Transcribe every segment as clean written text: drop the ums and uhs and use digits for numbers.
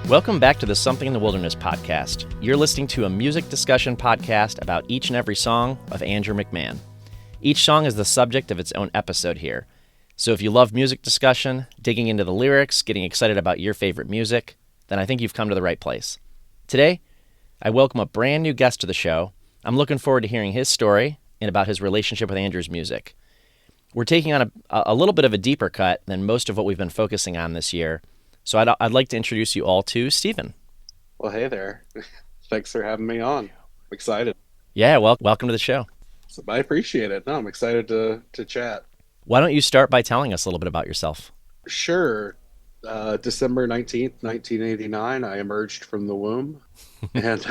Welcome back to the Something in the Wilderness podcast. You're listening to a music discussion podcast about each and every song of Andrew McMahon. Each song is the subject of its own episode here. So if you love music discussion, digging into the lyrics, getting excited about your favorite music, then I think you've come to the right place. Today, I welcome a brand new guest to the show. I'm looking forward to hearing his story and about his relationship with Andrew's music. We're taking on a little bit of a deeper cut than most of what we've been focusing on this year. So I'd like to introduce you all to Stephen. Well, hey there. Thanks for having me on. I'm excited. Yeah, welcome to the show. So I appreciate it. No, I'm excited to chat. Why don't you start by telling us a little bit about yourself? Sure. December 19th, 1989, I emerged from the womb, and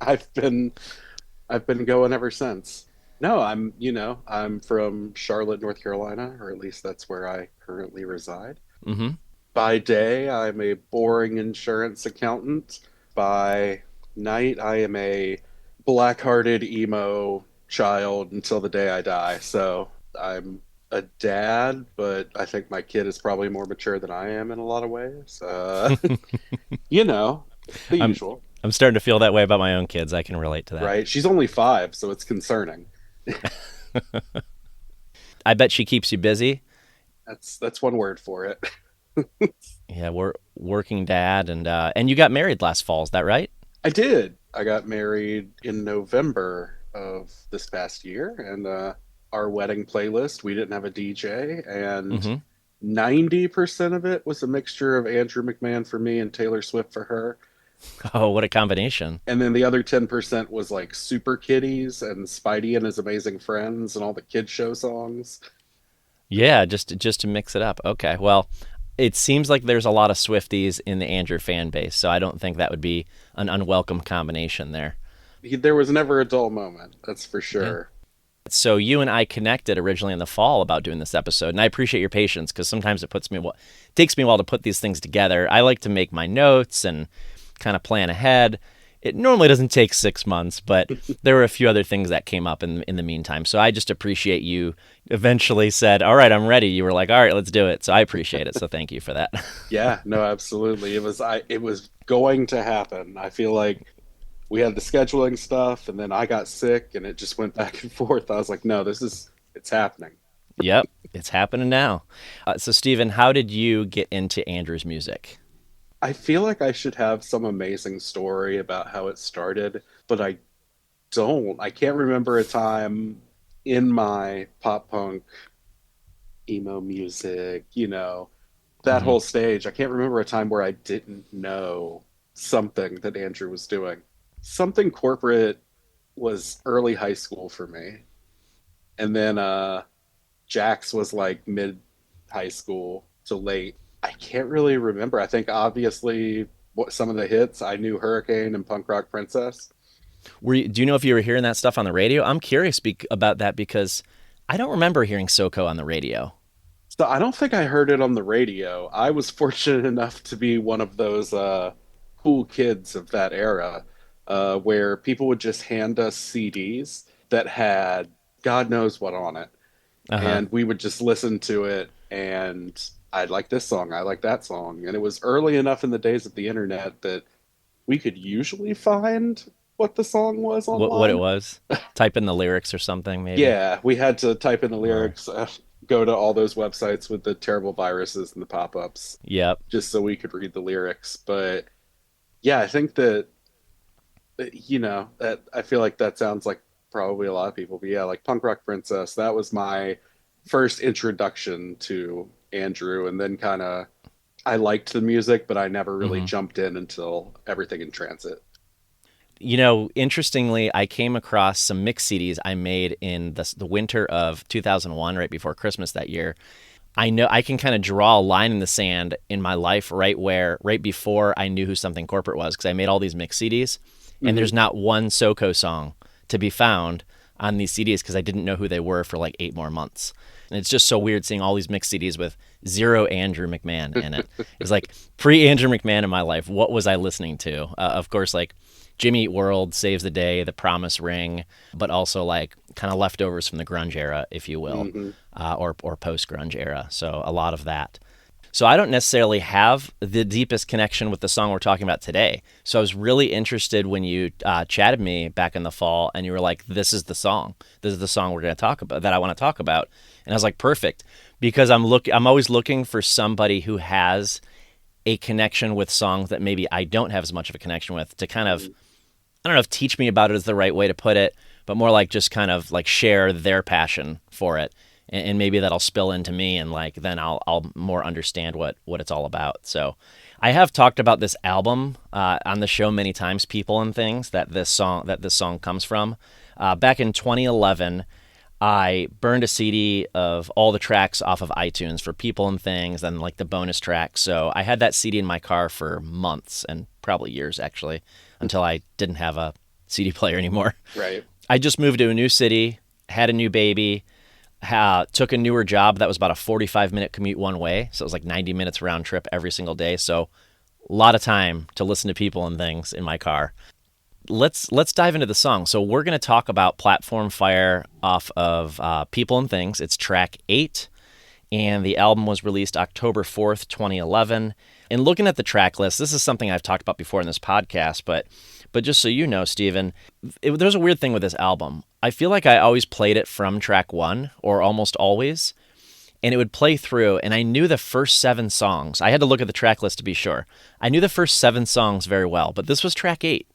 I've been going ever since. No, I'm from Charlotte, North Carolina, or at least that's where I currently reside. Mm-hmm. By day, I'm a boring insurance accountant. By night, I am a black-hearted emo child until the day I die. So I'm a dad, but I think my kid is probably more mature than I am in a lot of ways. You know, the I'm usual, I'm starting to feel that way about my own kids. I can relate to that. right? She's only 5, so it's concerning. I bet she keeps you busy. That's one word for it. Yeah, we're working dad, and you got married last fall. Is that right? I did. I got married in November of this past year, and our wedding playlist, we didn't have a DJ, and Mm-hmm. 90% of it was a mixture of Andrew McMahon for me and Taylor Swift for her. Oh, what a combination! And then the other 10% was like Super Kitties and Spidey and His Amazing Friends and all the kid show songs. Yeah, just to mix it up. Okay, well, it seems like there's a lot of Swifties in the Andrew fan base, so I don't think that would be an unwelcome combination there. There was never a dull moment, that's for Yeah. sure. So you and I connected originally in the fall about doing this episode, and I appreciate your patience because sometimes takes me a while to put these things together. I like to make my notes and kind of plan ahead. It normally doesn't take 6 months, but there were a few other things that came up in the meantime. So I just appreciate you eventually said, "All right, I'm ready." You were like, "All right, let's do it." So I appreciate it. So thank you for that. Yeah, no, absolutely. It was going to happen. I feel like we had the scheduling stuff and then I got sick and it just went back and forth. I was like, no, it's happening. Yep, it's happening now. So Stephen, how did you get into Andrew's music? I feel like I should have some amazing story about how it started, but I don't. I can't remember a time in my pop punk emo music, that Hmm. whole stage. I can't remember a time where I didn't know something that Andrew was doing. Something corporate was early high school for me. And then Jax was like mid high school to late. I can't really remember. I think obviously what some of the hits I knew Hurricane and Punk Rock Princess. Do you know if you were hearing that stuff on the radio? I'm curious about that because I don't remember hearing SoCo on the radio. So I don't think I heard it on the radio. I was fortunate enough to be one of those cool kids of that era where people would just hand us CDs that had God knows what on it. Uh-huh. And we would just listen to it and I like this song, I like that song. And it was early enough in the days of the internet that we could usually find what the song was What it online. was? Type in the lyrics or something, maybe. Yeah, we had to type in the Or lyrics, go to all those websites with the terrible viruses and the pop-ups yep. just so we could read the lyrics. But yeah, I think that I feel like that sounds like probably a lot of people. But yeah, like Punk Rock Princess, that was my first introduction to Andrew, and then kind of I liked the music, but I never really Hmm. jumped in until Everything in Transit. Interestingly, I came across some mix CDs I made in the winter of 2001, right before Christmas that year. I know I can kind of draw a line in the sand in my life right before I knew who Something Corporate was because I made all these mix CDs and Hmm. there's not one SoCo song to be found on these CDs because I didn't know who they were for like 8 more months. And it's just so weird seeing all these mix CDs with zero Andrew McMahon in it. It was like pre Andrew McMahon in my life. What was I listening to? Of course, like Jimmy Eat World, Saves the Day, The Promise Ring, but also like kind of leftovers from the grunge era, if you will, Hmm. or post grunge era. So a lot of that. So I don't necessarily have the deepest connection with the song we're talking about today. So I was really interested when you chatted me back in the fall and you were like, this is the song. This is the song we're going to talk about, that I want to talk about. And I was like, perfect. Because I'm always looking for somebody who has a connection with songs that maybe I don't have as much of a connection with, to kind of, Mhm. I don't know if teach me about it is the right way to put it, but more like just kind of like share their passion for it. And maybe that'll spill into me, and like then I'll more understand what it's all about. So I have talked about this album on the show many times, People and Things, that this song comes from. Back in 2011, I burned a CD of all the tracks off of iTunes for People and Things, and like the bonus tracks. So I had that CD in my car for months, and probably years actually, until I didn't have a CD player anymore. Right. I just moved to a new city, had a new baby, took a newer job that was about a 45-minute commute one way. So it was like 90 minutes round trip every single day. So a lot of time to listen to People and Things in my car. Let's dive into the song. So we're going to talk about Platform Fire off of People and Things. It's track 8, and the album was released October 4th, 2011. And looking at the track list, this is something I've talked about before in this podcast, but just so you know, Steven, there's a weird thing with this album. I feel like I always played it from track 1, or almost always, and it would play through, and I knew the first 7 songs. I had to look at the track list to be sure. I knew the first 7 songs very well, but this was track 8.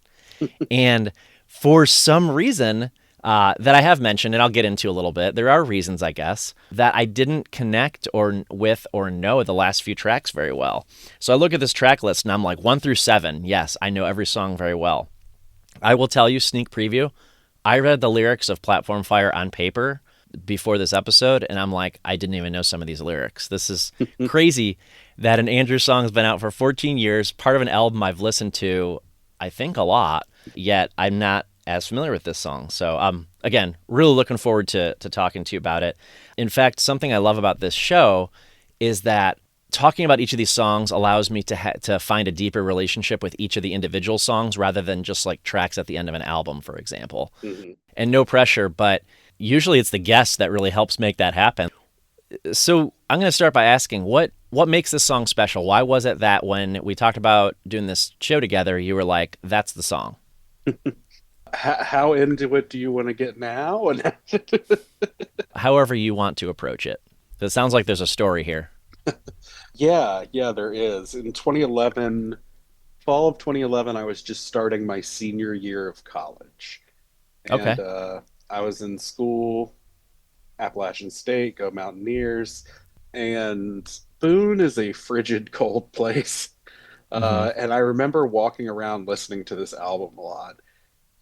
And for some reason that I have mentioned, and I'll get into a little bit, there are reasons, I guess, that I didn't connect or know the last few tracks very well. So I look at this track list and I'm like, 1 through 7, yes, I know every song very well. I will tell you, sneak preview, I read the lyrics of Platform Fire on paper before this episode, and I'm like, I didn't even know some of these lyrics. This is crazy that an Andrew song has been out for 14 years, part of an album I've listened to, I think, a lot, yet I'm not as familiar with this song. So, again, really looking forward to talking to you about it. In fact, something I love about this show is that talking about each of these songs allows me to find a deeper relationship with each of the individual songs, rather than just like tracks at the end of an album, for example. Hmm. And no pressure, but usually it's the guest that really helps make that happen. So I'm going to start by asking, what makes this song special? Why was it that when we talked about doing this show together, you were like, that's the song? How into it do you want to get now? And However you want to approach it. It sounds like there's a story here. yeah, there is. In 2011, fall of 2011, I was just starting my senior year of college, and Okay. I was in school, Appalachian State, go Mountaineers, and Boone is a frigid, cold place. Mm-hmm. And I remember walking around listening to this album a lot.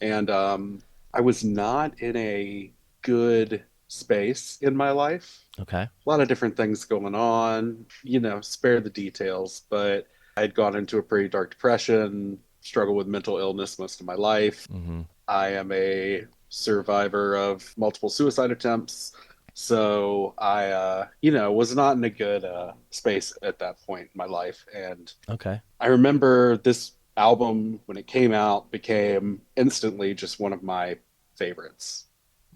And I was not in a good space in my life. Okay. A lot of different things going on, spare the details, but I had gone into a pretty dark depression, struggled with mental illness most of my life. Mm-hmm. I am a survivor of multiple suicide attempts. So I, was not in a good space at that point in my life. And Okay. I remember this album, when it came out, became instantly just one of my favorites.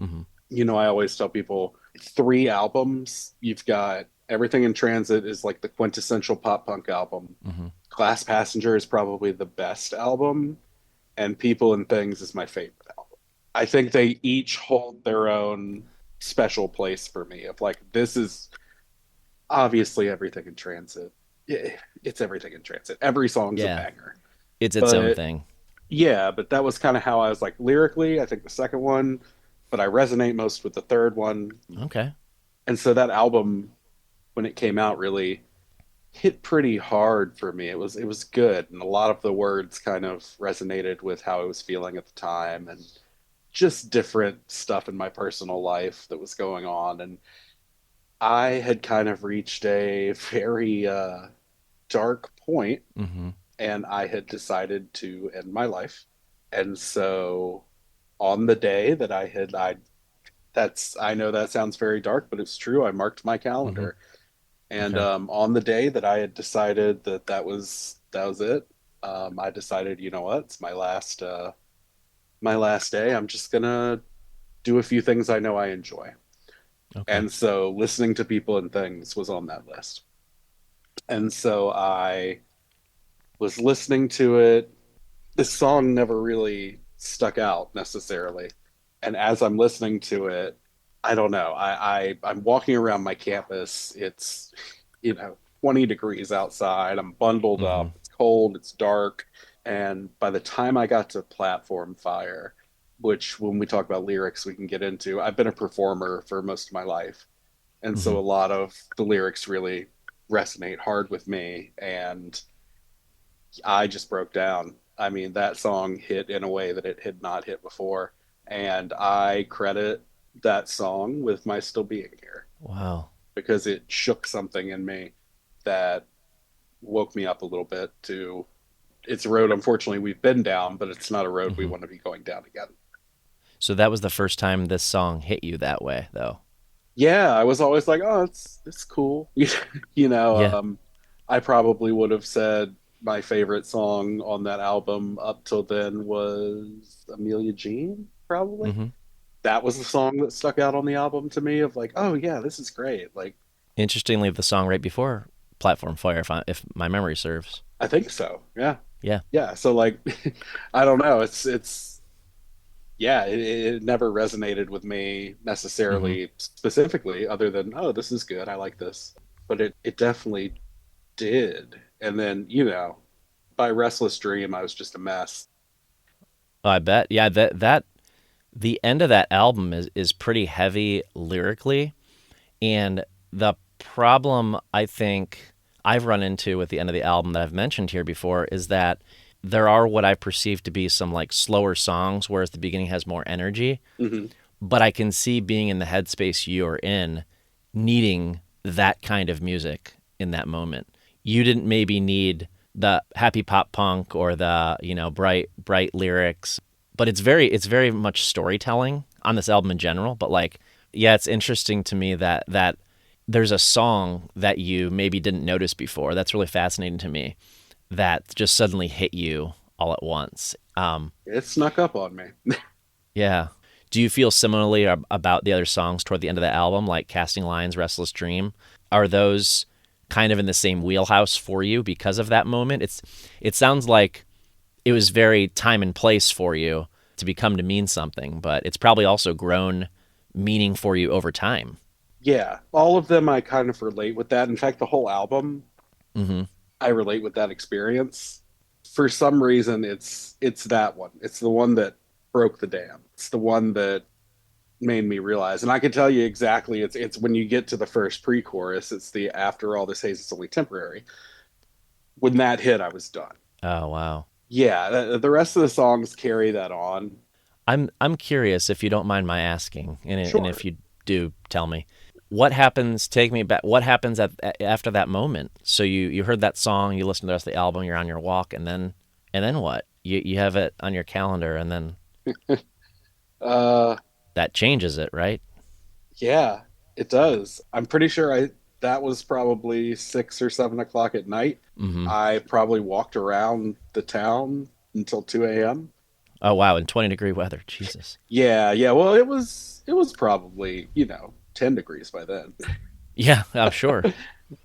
Mm-hmm. I always tell people 3 albums. You've got Everything in Transit is like the quintessential pop punk album. Mm-hmm. Glass Passenger is probably the best album, and People and Things is my favorite album. I think they each hold their own special place for me. Of like, this is obviously Everything in Transit. It's Everything in Transit. Every song's a Yeah. banger. It's its own But thing. yeah, but that was kind of how I was like lyrically. I think the second one, but I resonate most with the third one. Okay. And so that album, when it came out, really hit pretty hard for me. It was good, and a lot of the words kind of resonated with how I was feeling at the time, and just different stuff in my personal life that was going on. And I had kind of reached a very dark point, Mm-hmm. and I had decided to end my life. And so on the day that I know that sounds very dark, but it's true. I marked my Mm-hmm. calendar. And Okay. on the day that I had decided that was it, I decided, you know what, it's my last day. I'm just gonna do a few things I know I enjoy. Okay. And so listening to People and Things was on that list. And so I was listening to it. This song never really stuck out necessarily. And as I'm listening to it, I don't know. I'm walking around my campus. It's, 20 degrees outside. I'm bundled Hmm. up. It's cold, it's dark. And by the time I got to Platform Fire, which when we talk about lyrics we can get into, I've been a performer for most of my life. And Hmm. so a lot of the lyrics really resonate hard with me. And I just broke down. I mean, that song hit in a way that it had not hit before. And I credit that song with my still being here Wow. because it shook something in me that woke me up a little bit to it's a road unfortunately we've been down, but it's not a road we Hmm. want to be going down again. So that was the first time this song hit you that way, though. Yeah, I was always like, oh, it's cool. you know, Yeah. um, I probably would have said my favorite song on that album up till then was Amelia Jean, probably. Hmm. That was the song that stuck out on the album to me of like, oh yeah, this is great. Like, Interestingly, the song right before Platform Fire, if my memory serves. I think so. Yeah. Yeah. Yeah. So like I don't know. It's yeah, it never resonated with me Hmm. necessarily specifically, other than, oh, this is good. I like this. But it definitely did. And then, by Restless Dream, I was just a mess. I bet. Yeah, that the end of that album is pretty heavy lyrically, and the problem I think I've run into with the end of the album that I've mentioned here before is that there are what I perceive to be some like slower songs, whereas the beginning has more energy. Hmm. But I can see being in the headspace you're in, needing that kind of music in that moment. You didn't maybe need the happy pop punk or the bright lyrics, but it's very much storytelling on this album in general. But like, yeah, it's interesting to me that there's a song that you maybe didn't notice before. That's really fascinating to me. That just suddenly hit you all at once. It snuck up on me. Yeah. Do you feel similarly about the other songs toward the end of the album, like Casting Lines, Restless Dream? Are those kind of in the same wheelhouse for you because of that moment? It sounds like it was very time and place for you to become to mean something, but it's probably also grown meaning for you over time. Yeah, all of them I kind of relate with that. In fact, the whole album, Hmm. I relate with that experience. For some reason, it's that one. It's the one that broke the dam. It's the one that made me realize, and I can tell you exactly. It's when you get to the first pre-chorus. It's the after all this haze, it's only temporary. When that hit, I was done. Oh wow. Yeah, the rest of the songs carry that on. I'm curious if you don't mind my asking, and Sure. if you do, tell me what happens. Take me back. What happens after that moment? So you heard that song, you listen to the rest of the album, you're on your walk, and then what? You have it on your calendar, and then Uh, that changes it, right? yeah, it does. I'm pretty sure I that was probably 6 or 7 o'clock at night. Hmm. I probably walked around the town until 2 a.m. Oh wow, in 20-degree weather, Jesus. Yeah, yeah. Well, it was probably 10 degrees by then. Yeah, I'm sure.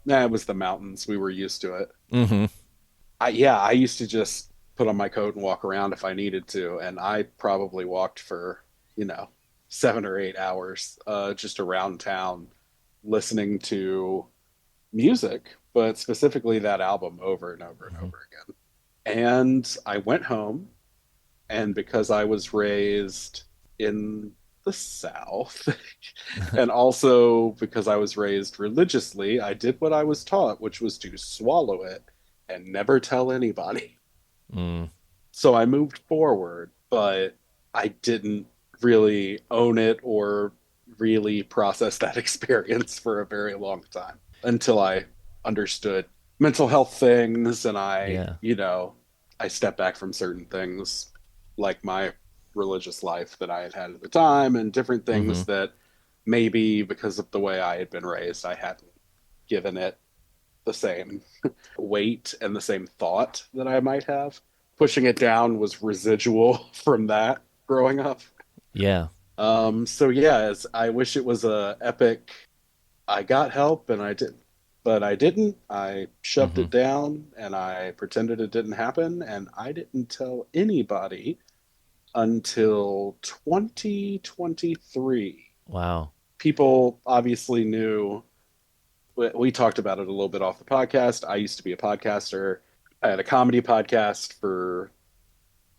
Nah, it was the mountains. We were used to it. Hmm. I used to just put on my coat and walk around if I needed to, and I probably walked for, you know, 7 or 8 hours just around town listening to music, but specifically that album over and over and Hmm. over again. And I went home, and because I was raised in the South, and also because I was raised religiously, I did what I was taught, which was to swallow it and never tell anybody. Mm. So I moved forward, but I didn't really own it or really process that experience for a very long time until I understood mental health things and Yeah. I stepped back from certain things like my religious life that I had had at the time and different Hmm. things that maybe because of the way I had been raised, I hadn't given it the same weight and the same thought that I might have. Pushing it down was residual from that growing up. Yeah. So yeah, I wish it was a epic. I got help and I did. but I didn't. I shoved Hmm. it down and I pretended it didn't happen. And I didn't tell anybody until 2023. Wow. People obviously knew. We talked about it a little bit off the podcast. I used to be a podcaster. I had a comedy podcast for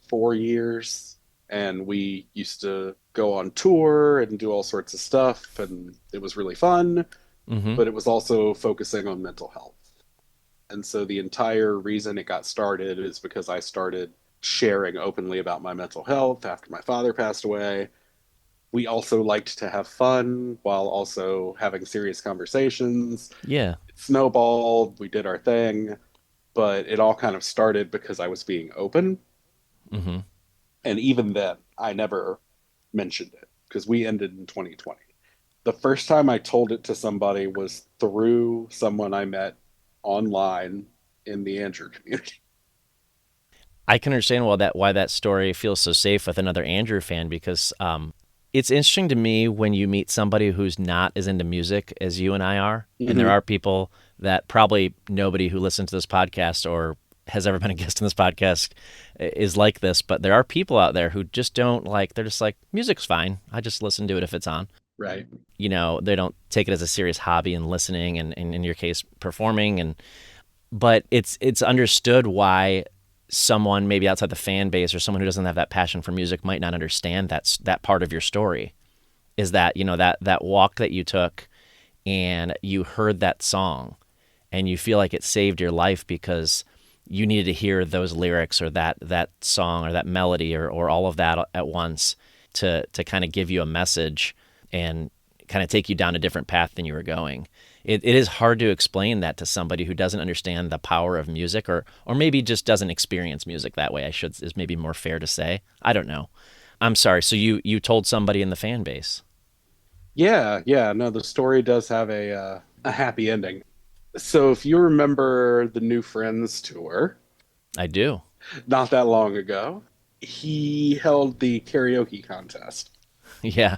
4 years, and we used to go on tour and do all sorts of stuff, and it was really fun, Hmm. but it was also focusing on mental health. And so the entire reason it got started is because I started sharing openly about my mental health after my father passed away. We also liked to have fun while also having serious conversations. Yeah. It snowballed, we did our thing, but it all kind of started because I was being open. Hmm. And even then, I never mentioned it because we ended in 2020. The first time I told it to somebody was through someone I met online in the Andrew community. I can understand why that story feels so safe with another Andrew fan because it's interesting to me when you meet somebody who's not as into music as you and I are, and there Hmm. are people that probably nobody who listens to this podcast or has ever been a guest in this podcast is like this, but there are people out there who just don't like. They're just like, music's fine. I just listen to it if it's on. Right. You know, they don't take it as a serious hobby and listening, and in your case, performing, and but it's understood why someone maybe outside the fan base or someone who doesn't have that passion for music might not understand that part of your story is that that walk that you took and you heard that song and you feel like it saved your life because you needed to hear those lyrics or that song or that melody or all of that at once to kind of give you a message and kind of take you down a different path than you were going. It is hard to explain that to somebody who doesn't understand the power of music or maybe just doesn't experience music that way. I should is maybe more fair to say. I don't know. I'm sorry. So you told somebody in the fan base. Yeah, yeah. No, the story does have a happy ending. So if you remember the New Friends tour, I do. not that long ago, he held the karaoke contest. Yeah.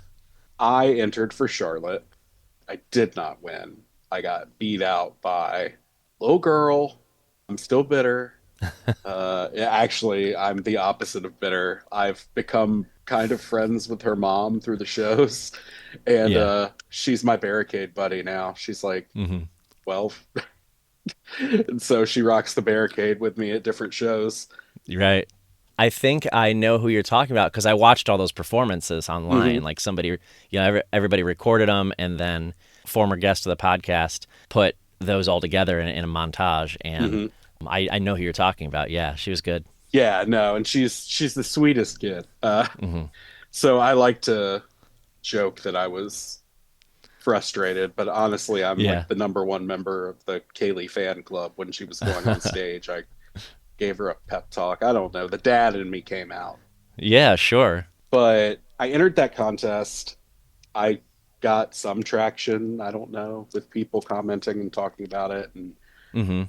I entered for Charlotte. I did not win. I got beat out by little girl. I'm still bitter. Yeah, actually, I'm the opposite of bitter. I've become kind of friends with her mom through the shows, and Yeah. she's my barricade buddy now. She's like Hmm. 12, and so she rocks the barricade with me at different shows. Right. I think I know who you're talking about because I watched all those performances Hmm. online. Like somebody, everybody recorded them, and then former guest of the podcast put those all together in a montage. And Hmm. I know who you're talking about. Yeah, she was good. Yeah, no, and she's the sweetest kid. Hmm. So I like to joke that I was frustrated, but honestly, I'm Yeah. like the number one member of the Kaylee fan club. When she was going on stage, I gave her a pep talk. I don't know. The dad in me came out. Yeah, sure. But I entered that contest. I got some traction, I don't know, with people commenting and talking about it. And Hmm.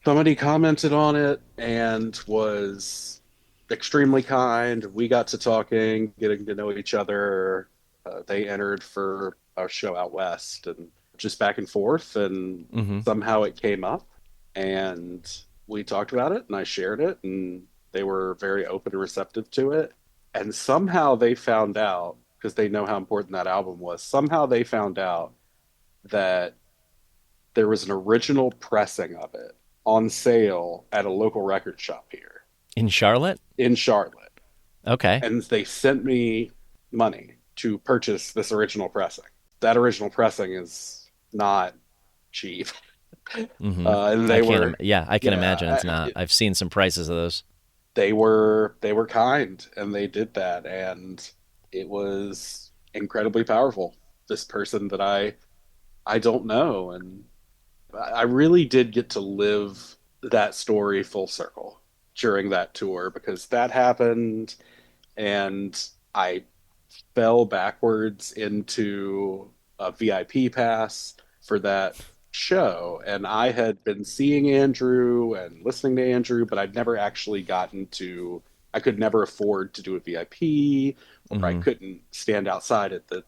somebody commented on it and was extremely kind. We got to talking, getting to know each other. They entered for a show out west and just back and forth. And Hmm. somehow it came up and we talked about it and I shared it and they were very open and receptive to it. And somehow they found out, because they know how important that album was, somehow they found out that there was an original pressing of it on sale at a local record shop here In Charlotte? in Charlotte. Okay. And they sent me money to purchase this original pressing. That original pressing is not cheap. Hmm. And they were, Yeah, I can imagine it's yeah, not. I've seen some prices of those. they were kind and they did that. And it was incredibly powerful. This person that I don't know. And I really did get to live that story full circle during that tour because that happened and I fell backwards into a VIP pass for that show. And I had been seeing Andrew and listening to Andrew, but I'd never actually gotten to, I could never afford to do a VIP or I Hmm. couldn't stand outside at the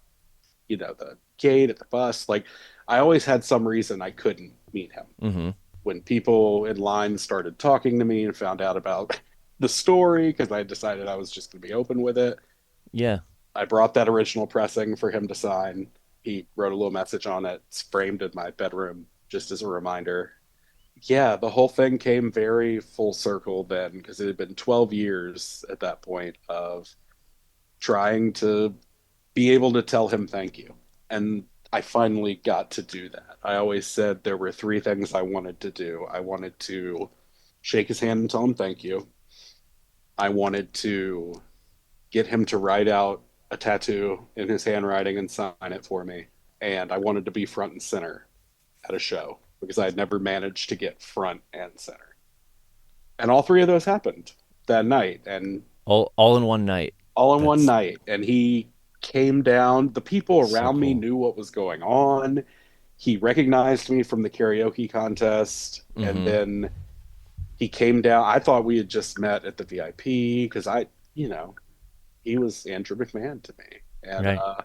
gate at the bus. Like I always had some reason I couldn't. meet him. Mm-hmm. When people in line started talking to me and found out about the story, because I decided I was just going to be open with it, Yeah. I brought that original pressing for him to sign. He wrote a little message on it. It's framed in my bedroom just as a reminder. Yeah, the whole thing came very full circle then, because it had been 12 years at that point of trying to be able to tell him thank you. And I finally got to do that. I always said there were three things I wanted to do. I wanted to shake his hand and tell him thank you. I wanted to get him to write out a tattoo in his handwriting and sign it for me. And I wanted to be front and center at a show because I had never managed to get front and center. And all three of those happened that night. And All in one night. all in one That's night. And he came down. The people so around me cool. knew what was going on. He recognized me from the karaoke contest. And Mm-hmm. then he came down. I thought we had just met at the VIP because you know, he was Andrew McMahon to me. And Right.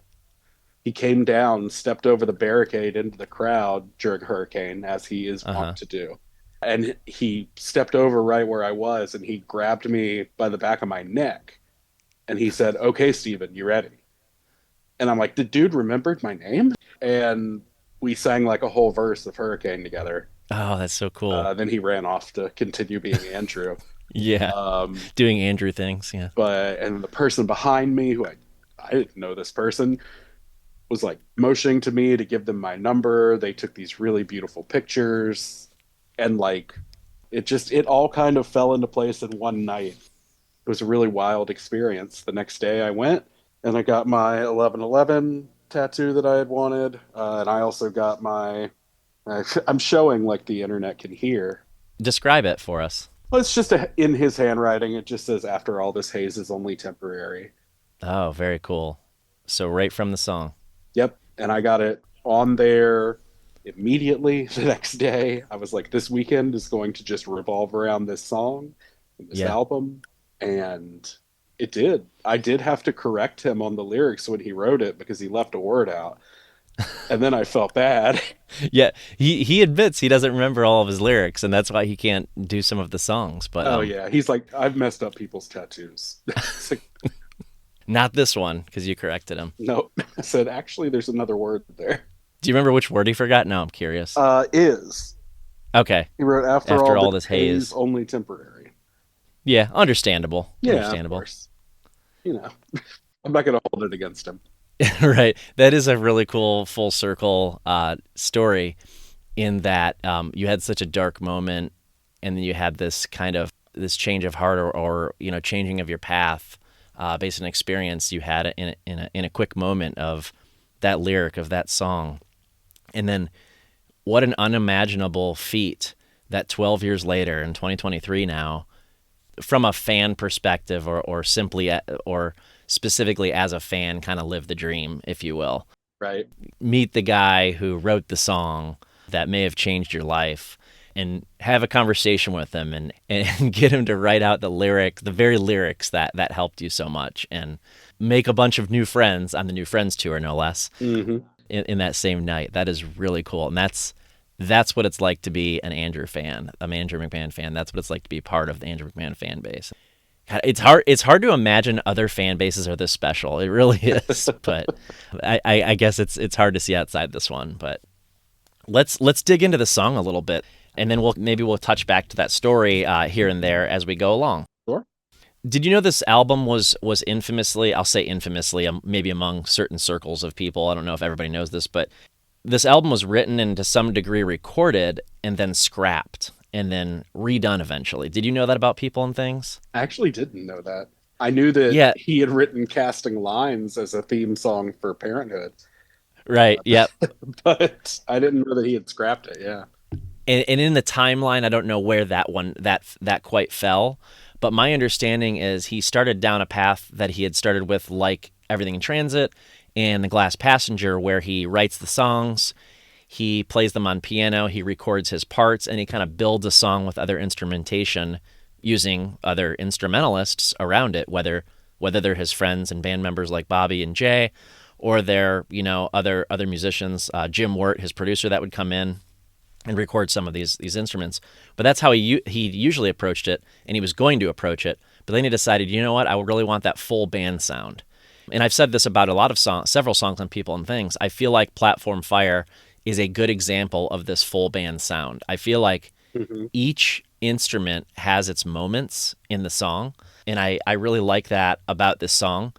he came down, stepped over the barricade into the crowd during Hurricane, as he is wont Uh-huh. to do. And he stepped over right where I was, and he grabbed me by the back of my neck. And he said, "Okay, Steven, you ready?" And I'm like, "The dude remembered my name?" And we sang like a whole verse of Hurricane together. Oh, that's so cool. Then he ran off to continue being Andrew. Yeah. Um, Doing Andrew things. Yeah. and the person behind me, who I didn't know this person, was like motioning to me to give them my number. They took these really beautiful pictures, and like it all kind of fell into place in one night. It was a really wild experience. The next day I went and I got my 1111 tattoo that I had wanted, and I also got my. I'm showing like the internet can hear. Describe it for us. Well, it's just in his handwriting. It just says, "After all, this haze is only temporary." Oh, very cool. So right from the song. Yep. And I got it on there immediately the next day. I was like, this weekend is going to just revolve around this song and this Yeah. album. And it did. I did have to correct him on the lyrics when he wrote it because he left a word out. And then I felt bad. Yeah. He admits he doesn't remember all of his lyrics, and that's why he can't do some of the songs. But Oh, yeah. He's like, I've messed up people's tattoos. It's like, not this one because you corrected him. no. I said, actually, there's another word there. Do you remember which word he forgot? No, I'm curious. Is. Okay. He wrote, after After all, all the this haze haze. only temporary. Yeah, understandable. Yeah, of Understandable. course. You know, I'm not going to hold it against him. Right. That is a really cool full circle story in that you had such a dark moment and then you had this kind of this change of heart or changing of your path based on experience you had in a quick moment of that lyric of that song. And then what an unimaginable feat that 12 years later in 2023 now, from a fan perspective or simply or specifically as a fan, kind of live the dream, if you will. Right. Meet the guy who wrote the song that may have changed your life and have a conversation with him and get him to write out the very lyrics that helped you so much and make a bunch of new friends on the New Friends tour, no less, Mm-hmm. in that same night. That is really cool. And that's what it's like to be an Andrew fan, an Andrew McMahon fan. That's what it's like to be part of the Andrew McMahon fan base. God, it's hard to imagine other fan bases are this special. It really is. But I guess it's hard to see outside this one. But let's dig into the song a little bit, and then we'll touch back to that story here and there as we go along. Sure. Did you know this album was infamously, I'll say infamously, maybe among certain circles of people, I don't know if everybody knows this, but this album was written and to some degree recorded and then scrapped and then redone eventually. Did you know that about people and things? I actually didn't know that. I knew that Yeah, he had written Casting Lines as a theme song for Parenthood, right. Yep. but I didn't know that he had scrapped it. Yeah. And in the timeline, I don't know where that quite fell, but my understanding is he started down a path that he had started with, like Everything in Transit and The Glass Passenger, where he writes the songs, he plays them on piano, he records his parts, and he kind of builds a song with other instrumentation using other instrumentalists around it, whether they're his friends and band members like Bobby and Jay, or they're other musicians, Jim Wirt, his producer, that would come in. and record some of these instruments. But that's how he usually approached it, and he was going to approach it. But then he decided, you know what, I really want that full band sound. And I've said this about a lot of songs, several songs on People and Things. I feel like Platform Fire is a good example of this full band sound. I feel like Hmm. each instrument has its moments in the song, and I really like that about this song.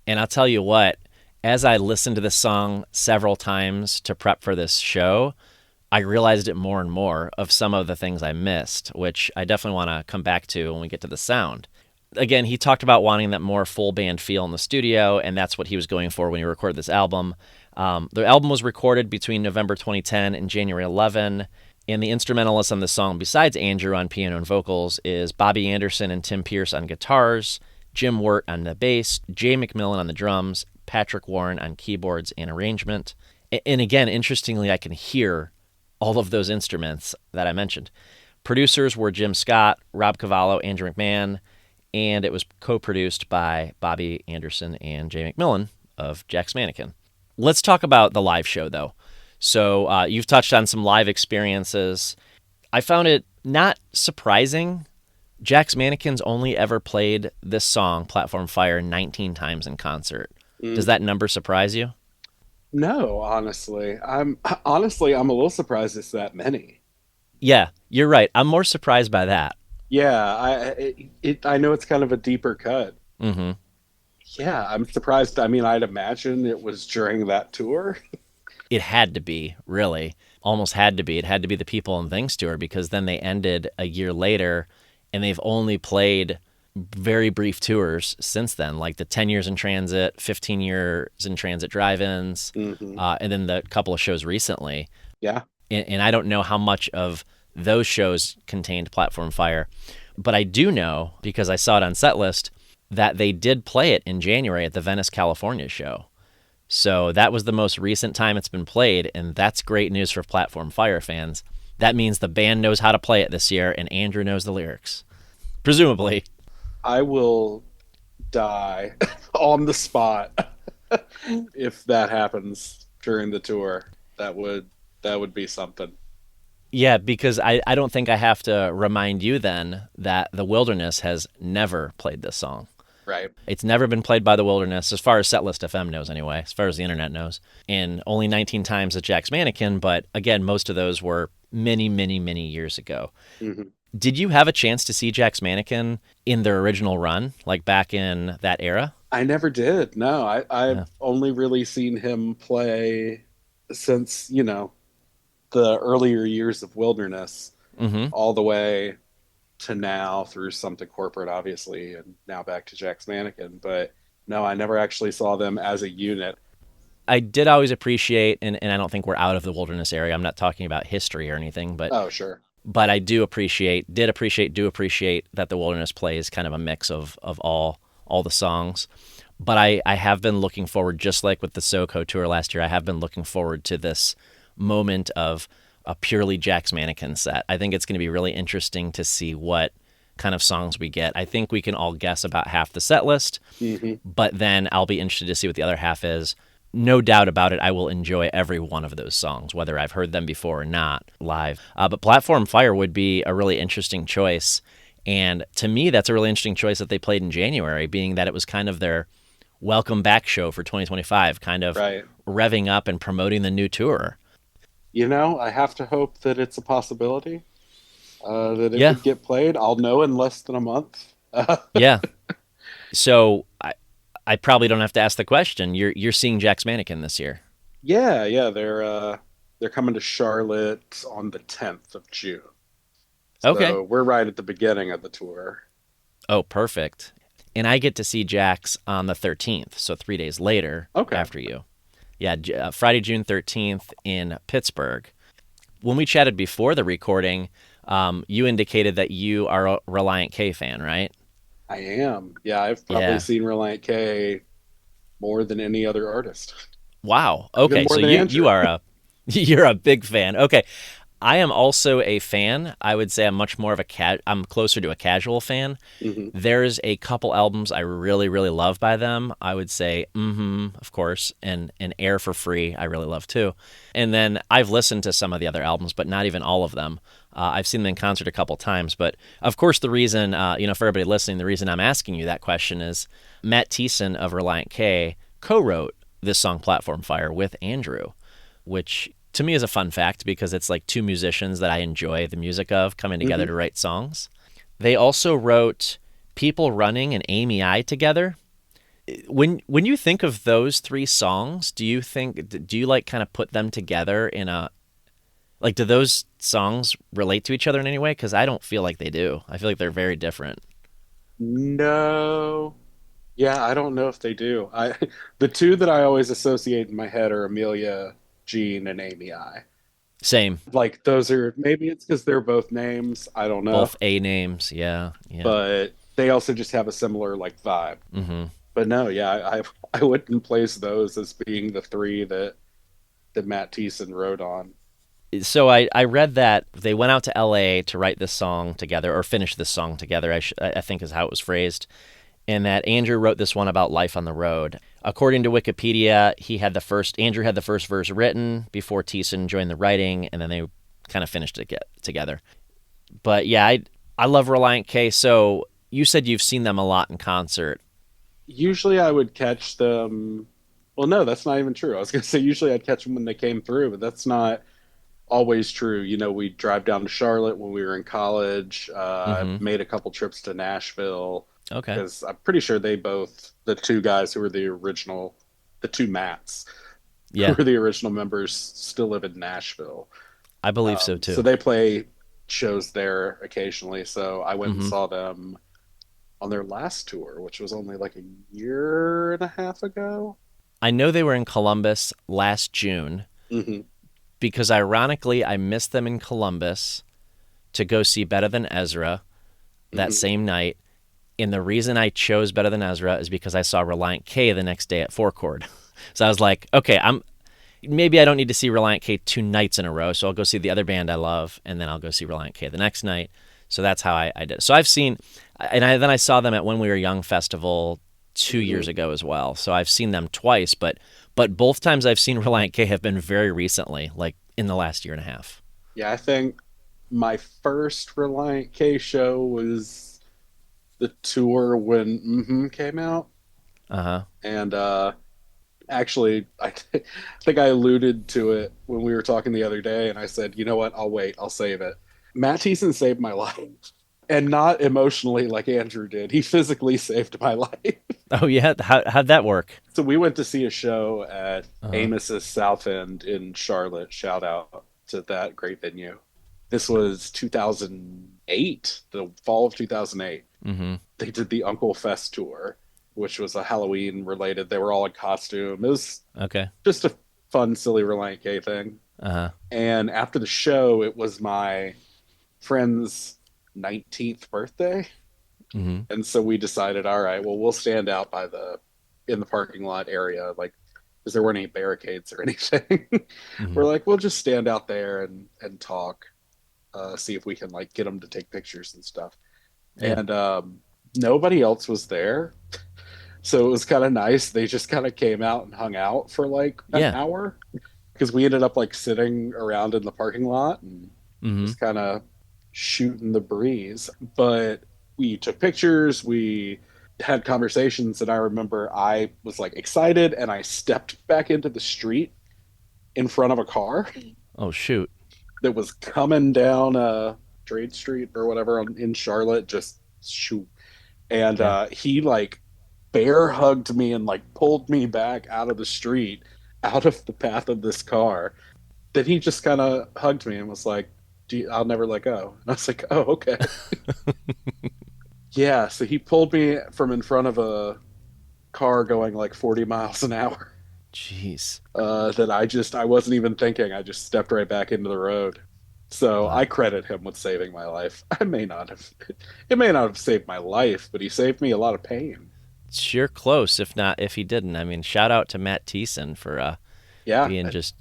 And I'll tell you what, as I listened to this song several times to prep for this show, I realized it more and more of some of the things I missed, which I definitely want to come back to when we get to the sound. Again, he talked about wanting that more full band feel in the studio, and that's what he was going for when he recorded this album. The album was recorded between November 2010 and January 11, and the instrumentalists on the song, besides Andrew on piano and vocals, is Bobby Anderson and Tim Pierce on guitars, Jim Wirt on the bass, Jay McMillan on the drums, Patrick Warren on keyboards and arrangement. And again, interestingly, I can hear all of those instruments that I mentioned. Producers were Jim Scott, Rob Cavallo, Andrew McMahon, and it was co-produced by Bobby Anderson and Jay McMillan of Jack's Mannequin. Let's talk about the live show, though. So you've touched on some live experiences. I found it not surprising. Jack's Mannequin's only ever played this song, Platform Fire, 19 times in concert. Does that number surprise you? No, honestly, I'm a little surprised it's that many. Yeah, you're right. I'm more surprised by that. Yeah, I know it's kind of a deeper cut. Mm-hmm. Yeah, I'm surprised. I mean, I'd imagine it was during that tour. It had to be, really. Almost had to be. It had to be the People and Things tour, because then they ended a year later, and they've only played very brief tours since then, like the 10 years in transit, 15 years in transit drive-ins, Hmm. and then the couple of shows recently. Yeah. And I don't know how much of those shows contained Platform Fire, but I do know, because I saw it on Setlist, that they did play it in January at the Venice, California show. So that was the most recent time it's been played, and that's great news for Platform Fire fans. That means the band knows how to play it this year, and Andrew knows the lyrics. Presumably. I will die on the spot if that happens during the tour. That would be something. Yeah, because I don't think I have to remind you then that The Wilderness has never played this song. Right. It's never been played by The Wilderness, as far as Setlist FM knows anyway, as far as the internet knows. And only 19 times at Jack's Mannequin, but again, most of those were many, many, many years ago. Hmm. Did you have a chance to see Jack's Mannequin in their original run, like back in that era? I never did. No, I've Yeah. only really seen him play since, the earlier years of Wilderness, Mm-hmm. all the way to now through Something Corporate, obviously, and now back to Jack's Mannequin. But no, I never actually saw them as a unit. I did always appreciate, and I don't think we're out of the Wilderness area. I'm not talking about history or anything, Oh, sure. but I do appreciate that the Wilderness plays kind of a mix of all the songs. But I have been looking forward, just like with the SoCo tour last year, I have been looking forward to this moment of a purely Jack's Mannequin set. I think it's going to be really interesting to see what kind of songs we get. I think we can all guess about half the set list, Hmm. but then I'll be interested to see what the other half is. No doubt about it, I will enjoy every one of those songs, whether I've heard them before or not live. But Platform Fire would be a really interesting choice. And to me, that's a really interesting choice that they played in January, being that it was kind of their welcome back show for 2025, kind of Right. revving up and promoting the new tour. I have to hope that it's a possibility, that it Yeah, would get played. I'll know in less than a month. yeah. So I probably don't have to ask the question. You're seeing Jack's Mannequin this year. Yeah, yeah, they're coming to Charlotte on the 10th of June. Okay. So we're right at the beginning of the tour. Oh, perfect. And I get to see Jack's on the 13th, so 3 days later Okay. after you. Yeah, Friday, June 13th in Pittsburgh. When we chatted before the recording, you indicated that you are a Reliant K fan, right? I am. Yeah, I've Yeah. probably seen Reliant K more than any other artist. Wow. Even Okay, more so than you Andrew. are you're a big fan. Okay. I am also a fan. I would say I'm much more of I'm closer to a casual fan. Hmm. There's a couple albums I really, really love by them. I would say, of course, and Air for Free, I really love too. And then I've listened to some of the other albums, but not even all of them. I've seen them in concert a couple times. But of course, the reason, for everybody listening, the reason I'm asking you that question is Matt Thiessen of Reliant K co wrote this song, Platform Fire, with Andrew, which to me is a fun fact because it's like two musicians that I enjoy the music of coming together Hmm. to write songs. They also wrote People Running and Amy I together. When you think of those three songs, do you like kind of put them together in a like do those songs relate to each other in any way? Because I don't feel like they do. I feel like they're very different. No. Yeah, I don't know if they do. The two that I always associate in my head are Amelia Jean and Amy I. Same, Like those are maybe it's because they're both names. I don't know, both A names. Yeah, yeah. but they also just have a similar like vibe. hmm But no, yeah, I wouldn't place those as being the three that Matt Thiessen wrote on. So I read that they went out to L.A. to write this song together or finish this song together. I think is how it was phrased, and that Andrew wrote this one about life on the road. According to Wikipedia, Andrew had the first verse written before Thiessen joined the writing, and then they kind of finished it together. But yeah, I love Reliant K. So you said you've seen them a lot in concert. Usually I would catch them. Well, no, that's not even true. I was gonna say usually I'd catch them when they came through, but that's not always true. We drive down to Charlotte when we were in college. I hmm made a couple trips to Nashville Okay. because I'm pretty sure the two guys who were the two Matts who Yeah, were the original members, still live in Nashville. I believe so So too. they play shows there occasionally. So I went and hmm saw them on their last tour, which was only like a year and a half ago. I know they were in Columbus last June Hmm. because ironically I missed them in Columbus to go see Better Than Ezra that Hmm. same night. And the reason I chose Better Than Ezra is because I saw Reliant K the next day at Four Chord. So I was like, okay, maybe I don't need to see Reliant K 2 nights in a row. So I'll go see the other band I love, and then I'll go see Reliant K the next night. So that's how I did it. So I've seen, then I saw them at When We Were Young Festival 2 years Hmm. ago as well. So I've seen them twice, but both times I've seen Reliant K have been very recently, like in the last year and a half. Yeah, I think my first Reliant K show was the tour when came out. Uh huh. And actually, I think I alluded to it when we were talking the other day, and I said, you know what? I'll wait. I'll save it. Matt Thiessen saved my life, and not emotionally like Andrew did. He physically saved my life. Oh yeah, how'd that work? So we went to see a show at Uh huh. Amos's South End in Charlotte. Shout out to that great venue. This was 2008, the fall of 2008. Mm-hmm. They did the Uncle Fest tour, which was a Halloween related. They were all in costume. It was Okay. just a fun, silly Reliant K thing. Uh huh. And after the show, it was my friend's 19th birthday. Mm-hmm. And so we decided, all right, well, we'll stand out in the parking lot area, like, because there weren't any barricades or anything. Mm-hmm. We're like, we'll just stand out there and talk, see if we can like get them to take pictures and stuff. Yeah. And nobody else was there. So it was kind of nice. They just kind of came out and hung out for like an Yeah. hour because we ended up like sitting around in the parking lot and Mm-hmm. just kind of shooting the breeze. But we took pictures, we had conversations, and I remember I was like excited and I stepped back into the street in front of a car Oh shoot. that was coming down Trade Street or whatever in Charlotte, just shoot. And Yeah. he like bear hugged me and like pulled me back out of the street, out of the path of this car. Then he just kind of hugged me and was like, I'll never let go. And I was like, oh, okay. Yeah. So he pulled me from in front of a car going like 40 miles an hour. Jeez. That I wasn't even thinking. I just stepped right back into the road. So Wow. I credit him with saving my life. It may not have saved my life, but he saved me a lot of pain. Sure close, if he didn't. I mean, shout out to Matt Thiessen Yeah, being just,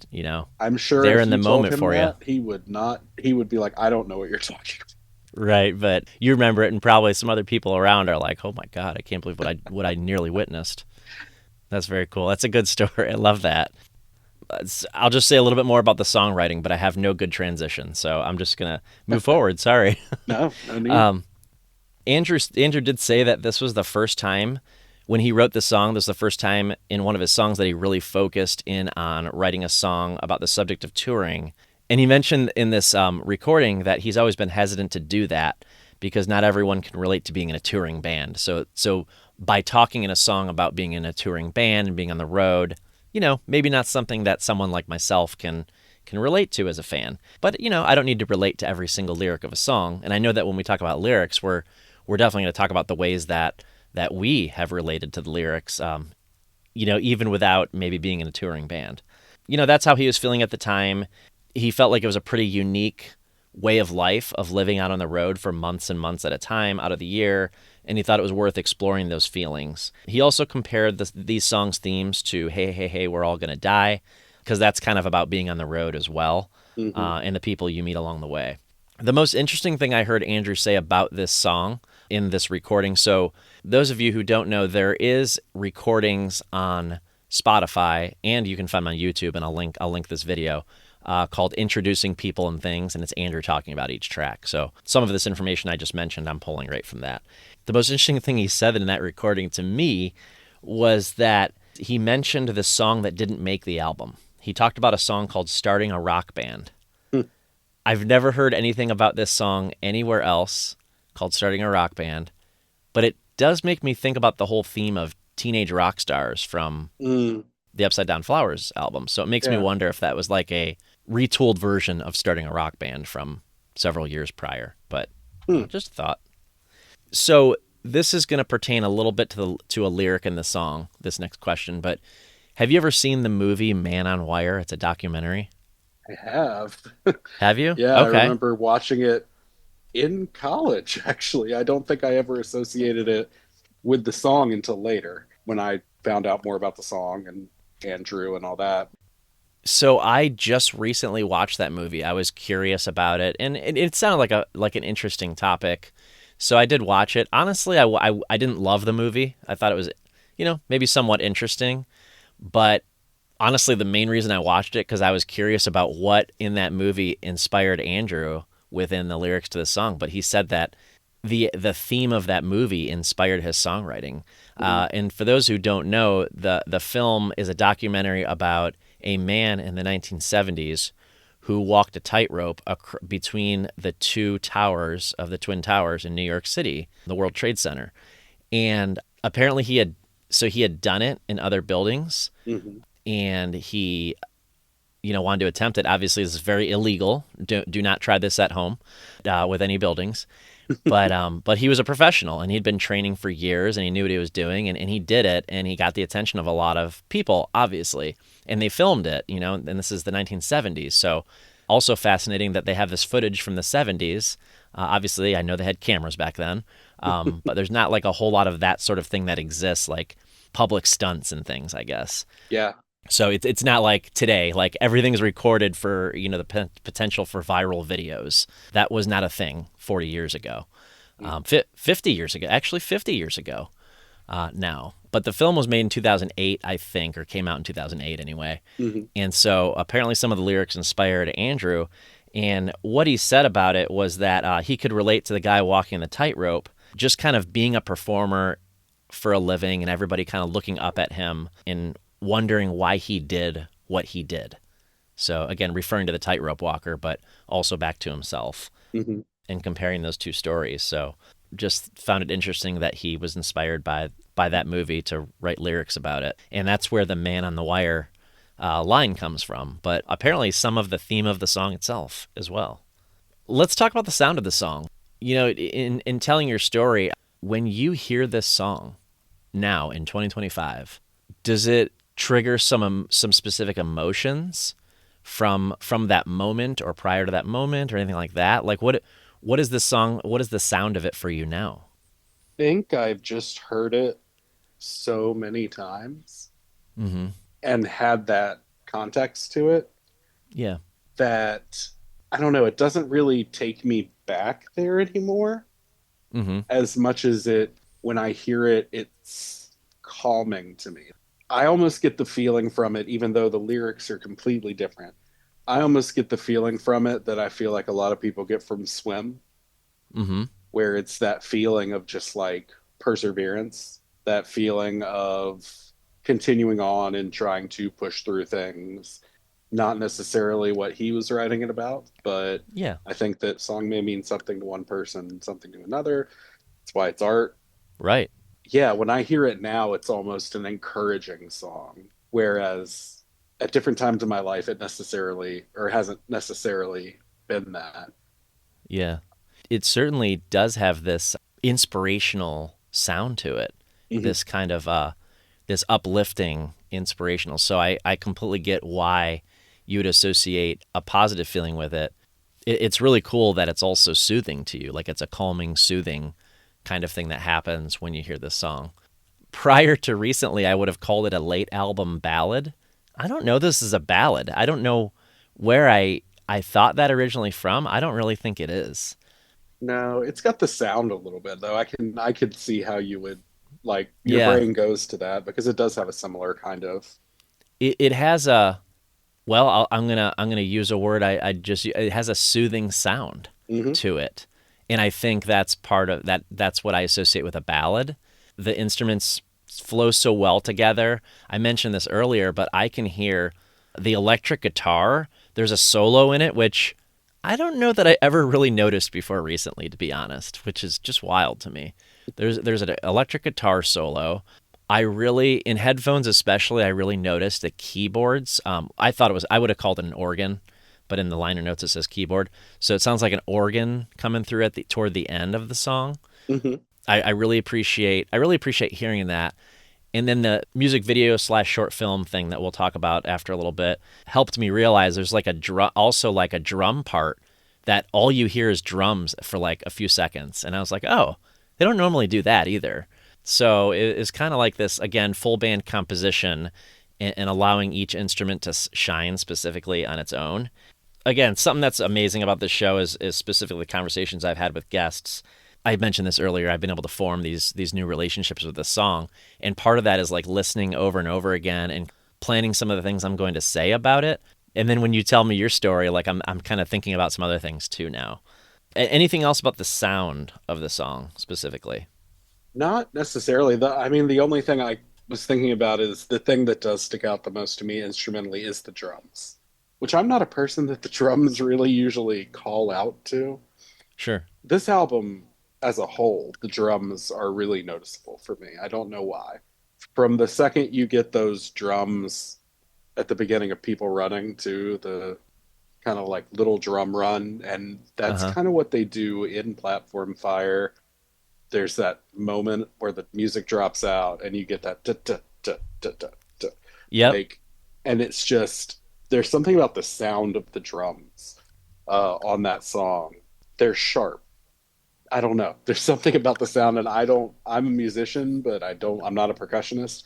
I'm sure there if in the you told moment him for you. that, he would not, he would be like, I don't know what you're talking about. Right, but you remember it, and probably some other people around are like, "Oh my God, I can't believe what I nearly witnessed." That's very cool. That's a good story. I love that. I'll just say a little bit more about the songwriting, but I have no good transition, so I'm just gonna move forward. Sorry. No, no need. Andrew did say that this was the first time when he wrote the song. This was the first time in one of his songs that he really focused in on writing a song about the subject of touring. And he mentioned in this recording that he's always been hesitant to do that because not everyone can relate to being in a touring band. So by talking in a song about being in a touring band and being on the road, maybe not something that someone like myself can relate to as a fan. But I don't need to relate to every single lyric of a song. And I know that when we talk about lyrics, we're definitely going to talk about the ways that we have related to the lyrics, even without maybe being in a touring band. That's how he was feeling at the time. He felt like it was a pretty unique way of life of living out on the road for months and months at a time out of the year, and he thought it was worth exploring those feelings. He also compared these songs' themes to Hey, Hey, Hey, We're All Gonna Die, because that's kind of about being on the road as well, Hmm. and the people you meet along the way. The most interesting thing I heard Andrew say about this song in this recording, so those of you who don't know, there is recordings on Spotify, and you can find them on YouTube, and I'll link this video, called Introducing People and Things, and it's Andrew talking about each track. So some of this information I just mentioned, I'm pulling right from that. The most interesting thing he said in that recording to me was that he mentioned this song that didn't make the album. He talked about a song called Starting a Rock Band. I've never heard anything about this song anywhere else called Starting a Rock Band, but it does make me think about the whole theme of teenage rock stars from Mm, the Upside Down Flowers album. So it makes me yeah. wonder if that was like a retooled version of Starting a Rock Band from several years prior. But Hmm. just a thought. So this is going to pertain a little bit to a lyric in the song, this next question, but have you ever seen the movie Man on Wire? It's a documentary. I have. Have you? Yeah, I Okay. remember watching it in college, actually. I don't think I ever associated it with the song until later when I found out more about the song and Andrew and all that. So I just recently watched that movie. I was curious about it, and it sounded like an interesting topic. So I did watch it. Honestly, I didn't love the movie. I thought it was, maybe somewhat interesting, but honestly, the main reason I watched it because I was curious about what in that movie inspired Andrew within the lyrics to the song. But he said that the theme of that movie inspired his songwriting. Mhm. And for those who don't know, the film is a documentary about a man in the 1970s who walked a tightrope between the two towers of the Twin Towers in New York City, the World Trade Center. And apparently he had done it in other buildings, Mhm. and he wanted to attempt it. Obviously, this is very illegal. Do not try this at home with any buildings. But he was a professional, and he'd been training for years, and he knew what he was doing, and he did it, and he got the attention of a lot of people, obviously, and they filmed it, and this is the 1970s. So also fascinating that they have this footage from the 70s. Obviously, I know they had cameras back then, but there's not like a whole lot of that sort of thing that exists, like public stunts and things, I guess. Yeah. So it's not like today, like everything's recorded for the potential for viral videos. That was not a thing 40 years ago, 50 years ago, actually 50 years ago now. But the film was made in 2008, I think, or came out in 2008 anyway. Mhm. And so apparently some of the lyrics inspired Andrew. And what he said about it was that he could relate to the guy walking the tightrope, just kind of being a performer for a living and everybody kind of looking up at him and wondering why he did what he did. So again, referring to the tightrope walker, but also back to himself Mhm. and comparing those two stories. So just found it interesting that he was inspired by that movie to write lyrics about it. And that's where the Man on the Wire line comes from. But apparently some of the theme of the song itself as well. Let's talk about the sound of the song. In telling your story, when you hear this song now in 2025, does it trigger some specific emotions from that moment or prior to that moment or anything like that? Like what is this song? What is the sound of it for you now? Think I've just heard it so many times Mm-hmm. and had that context to it Yeah. that I don't know, it doesn't really take me back there anymore Mm-hmm. as much as it when I hear it, it's calming to me. I almost get the feeling from it, even though the lyrics are completely different. I almost get the feeling from it that I feel like a lot of people get from Swim, Mm-hmm. where it's that feeling of just like perseverance, that feeling of continuing on and trying to push through things. Not necessarily what he was writing it about, but Yeah. I think that song may mean something to one person, something to another. That's why it's art. Right. Yeah, when I hear it now, it's almost an encouraging song. Whereas at different times in my life, it necessarily or hasn't necessarily been that. Yeah. It certainly does have this inspirational sound to it. Hmm. This kind of this uplifting inspirational. So I completely get why you would associate a positive feeling with it. It's really cool that it's also soothing to you. Like it's a calming, soothing kind of thing that happens when you hear this song. Prior to recently, I would have called it a late album ballad. I don't know this is a ballad. I don't know where I thought that originally from. I don't really think it is. No, it's got the sound a little bit though. I could see how you would like your Yeah, brain goes to that because it does have a similar kind of. it has a well. I'm gonna use a word I just it has a soothing sound Hmm. to it, and I think that's part of that. That's what I associate with a ballad. The instruments flow so well together. I mentioned this earlier, but I can hear the electric guitar. There's a solo in it, which I don't know that I ever really noticed before recently, to be honest, which is just wild to me. There's an electric guitar solo. I really, in headphones especially, I really noticed the keyboards. I thought it was, I would have called it an organ, but in the liner notes it says keyboard. So it sounds like an organ coming through at the toward the end of the song. Hmm. I really appreciate hearing that. And then the music video slash short film thing that we'll talk about after a little bit helped me realize there's like a also like a drum part that all you hear is drums for like a few seconds. And I was like, oh, they don't normally do that either. So it's kind of like this, again, full band composition and allowing each instrument to shine specifically on its own. Again, something that's amazing about this show is specifically the conversations I've had with guests. I mentioned this earlier. I've been able to form these new relationships with this song, and part of that is like listening over and over again and planning some of the things I'm going to say about it. And then when you tell me your story, like I'm kind of thinking about some other things too now. Anything else about the sound of the song specifically? Not necessarily. I mean, the only thing I was thinking about is the thing that does stick out the most to me instrumentally is the drums, which I'm not a person that the drums really usually call out to. Sure. This album as a whole, the drums are really noticeable for me. I don't know why. From the second you get those drums at the beginning of People Running to the kind of like little drum run, and Uh that's huh. kind of what they do in Platform Fire. There's that moment where the music drops out and you get that da, da, da, da, da, da, Yep. like, and it's just there's something about the sound of the drums on that song. They're sharp. I don't know. There's something about the sound, and I don't. I'm a musician, but I don't. I'm not a percussionist,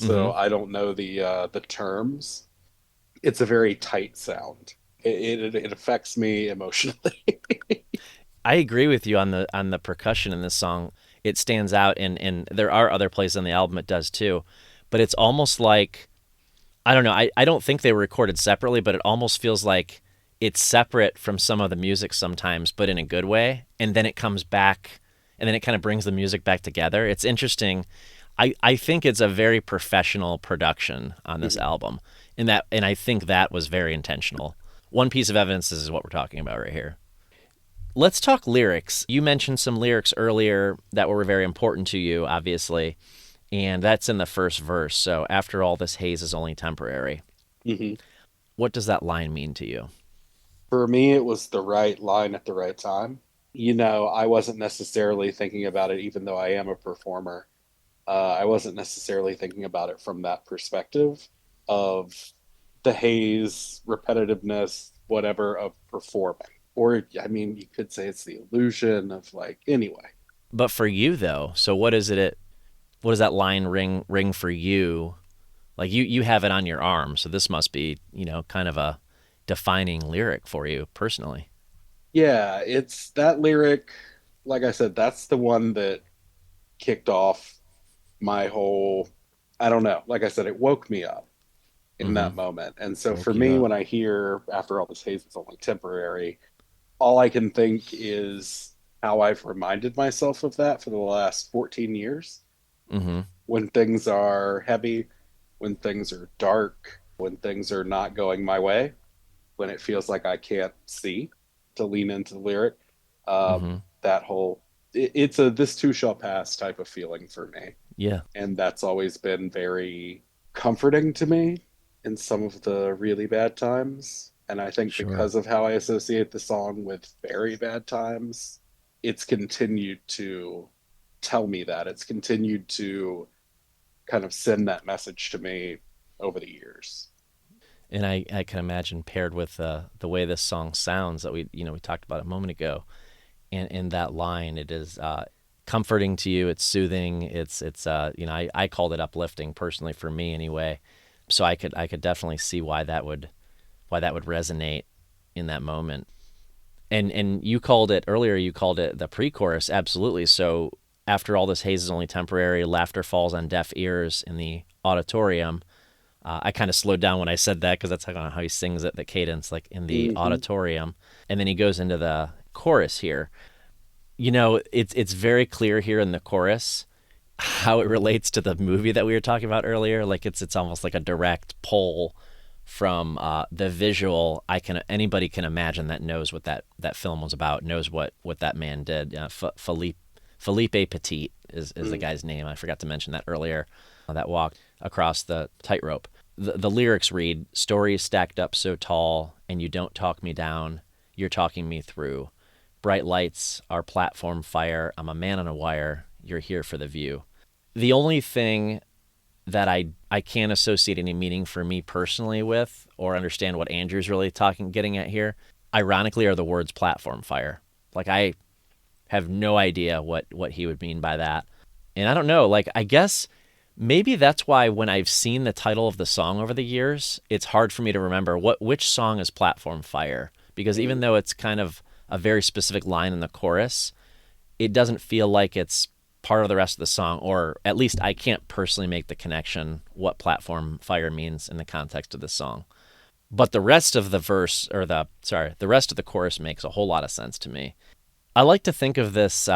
Mm-hmm. so I don't know the terms. It's a very tight sound. It affects me emotionally. I agree with you on the percussion in this song. It stands out, and there are other places on the album it does too, but it's almost like I don't know. I don't think they were recorded separately, but it almost feels like it's separate from some of the music sometimes, but in a good way. And then it comes back, and then it kind of brings the music back together. It's interesting. I think it's a very professional production on this Mhm. album, and I think that was very intentional. One piece of evidence is what we're talking about right here. Let's talk lyrics. You mentioned some lyrics earlier that were very important to you, obviously, and that's in the first verse. So, after all, this haze is only temporary. Mhm. What does that line mean to you? For me, it was the right line at the right time. I wasn't necessarily thinking about it, even though I am a performer. I wasn't necessarily thinking about it from that perspective of the haze, repetitiveness, whatever of performing. Or, I mean, you could say it's the illusion of like, anyway. But for you, though, so what is it? What does that line ring for you Like you have it on your arm, so this must be, kind of a defining lyric for you personally. Yeah, it's that lyric, like I said, that's the one that kicked off my whole, I don't know. Like I said, it woke me up in Mm-hmm. that moment. And so for Woke you me, up. when I hear after all this haze, it's only temporary, all I can think is how I've reminded myself of that for the last 14 years. Mm-hmm. When things are heavy, when things are dark, when things are not going my way, when it feels like I can't see, to lean into the lyric. Mm-hmm. That whole it's a this too shall pass type of feeling for me. Yeah, And that's always been very comforting to me in some of the really bad times. And I think sure. because of how I associate the song with very bad times, it's continued to tell me that. It's continued to kind of send that message to me over the years. And I can imagine paired with the way this song sounds that we talked about a moment ago, and in that line, it is comforting to you. It's soothing. I called it uplifting personally for me anyway. So I could definitely see why that would resonate in that moment. And you called it earlier. You called it the pre-chorus. Absolutely. So after all this haze is only temporary, laughter falls on deaf ears in the auditorium. I kind of slowed down when I said that because that's how he sings it, the cadence, like in the Hmm. auditorium. And then he goes into the chorus here. It's very clear here in the chorus how it relates to the movie that we were talking about earlier. Like it's almost like a direct pull from the visual. Anybody can imagine that knows what that film was about, knows what that man did. Philippe Petit is the Mm. guy's name. I forgot to mention that earlier. That walked across the tightrope. The lyrics read, "Stories stacked up so tall, and you don't talk me down. You're talking me through. Bright lights, our platform fire. I'm a man on a wire. You're here for the view." The only thing that I can't associate any meaning for me personally with or understand what Andrew's really getting at here, ironically, are the words platform fire. Like I have no idea what he would mean by that. And I don't know, like I guess maybe that's why when I've seen the title of the song over the years, it's hard for me to remember which song is Platform Fire, because even Mm. though it's kind of a very specific line in the chorus, it doesn't feel like it's part of the rest of the song, or at least I can't personally make the connection what Platform Fire means in the context of the song. But the rest of the verse, or the rest of the chorus makes a whole lot of sense to me. I like to think of this,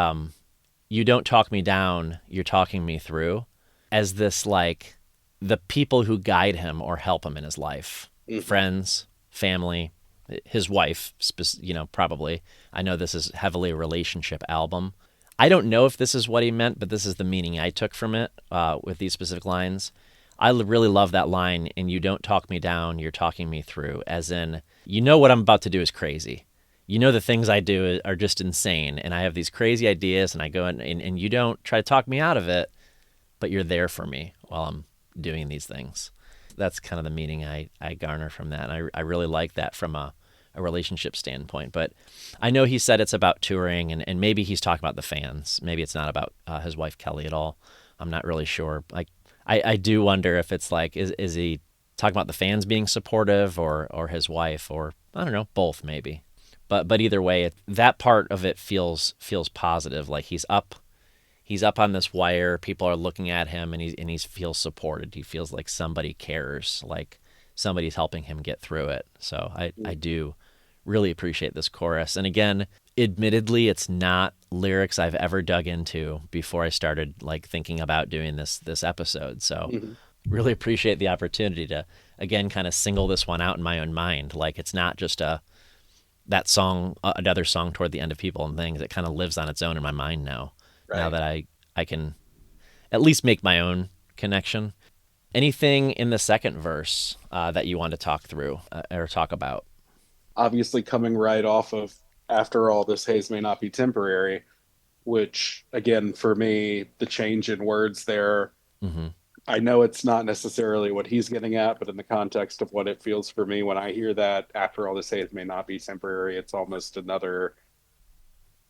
"You don't talk me down, you're talking me through," as this like the people who guide him or help him in his life, Hmm. friends, family, his wife, probably. I know this is heavily a relationship album. I don't know if this is what he meant, but this is the meaning I took from it with these specific lines. I really love that line, "And you don't talk me down, you're talking me through," as in, what I'm about to do is crazy. The things I do are just insane, and I have these crazy ideas, and I go and you don't try to talk me out of it, but you're there for me while I'm doing these things. That's kind of the meaning I garner from that. And I really like that from a relationship standpoint. But I know he said it's about touring, and maybe he's talking about the fans. Maybe it's not about his wife, Kelly, at all. I'm not really sure. Like, I do wonder if it's like, is he talking about the fans being supportive or his wife, or I don't know, both maybe. But either way, that part of it feels positive. Like he's up on this wire. People are looking at him, and he feels supported. He feels like somebody cares, like somebody's helping him get through it. So I do really appreciate this chorus. And again, admittedly, it's not lyrics I've ever dug into before I started like thinking about doing this episode. So Hmm. really appreciate the opportunity to again kind of single this one out in my own mind. Like it's not just that song, another song toward the end of People and Things. It kind of lives on its own in my mind now. Now Right. that I can at least make my own connection. Anything in the second verse that you want to talk through or talk about? Obviously, coming right off of after all, this haze may not be temporary, which again, for me, the change in words there, Mm-hmm. I know it's not necessarily what he's getting at, but in the context of what it feels for me when I hear that after all, this haze may not be temporary, it's almost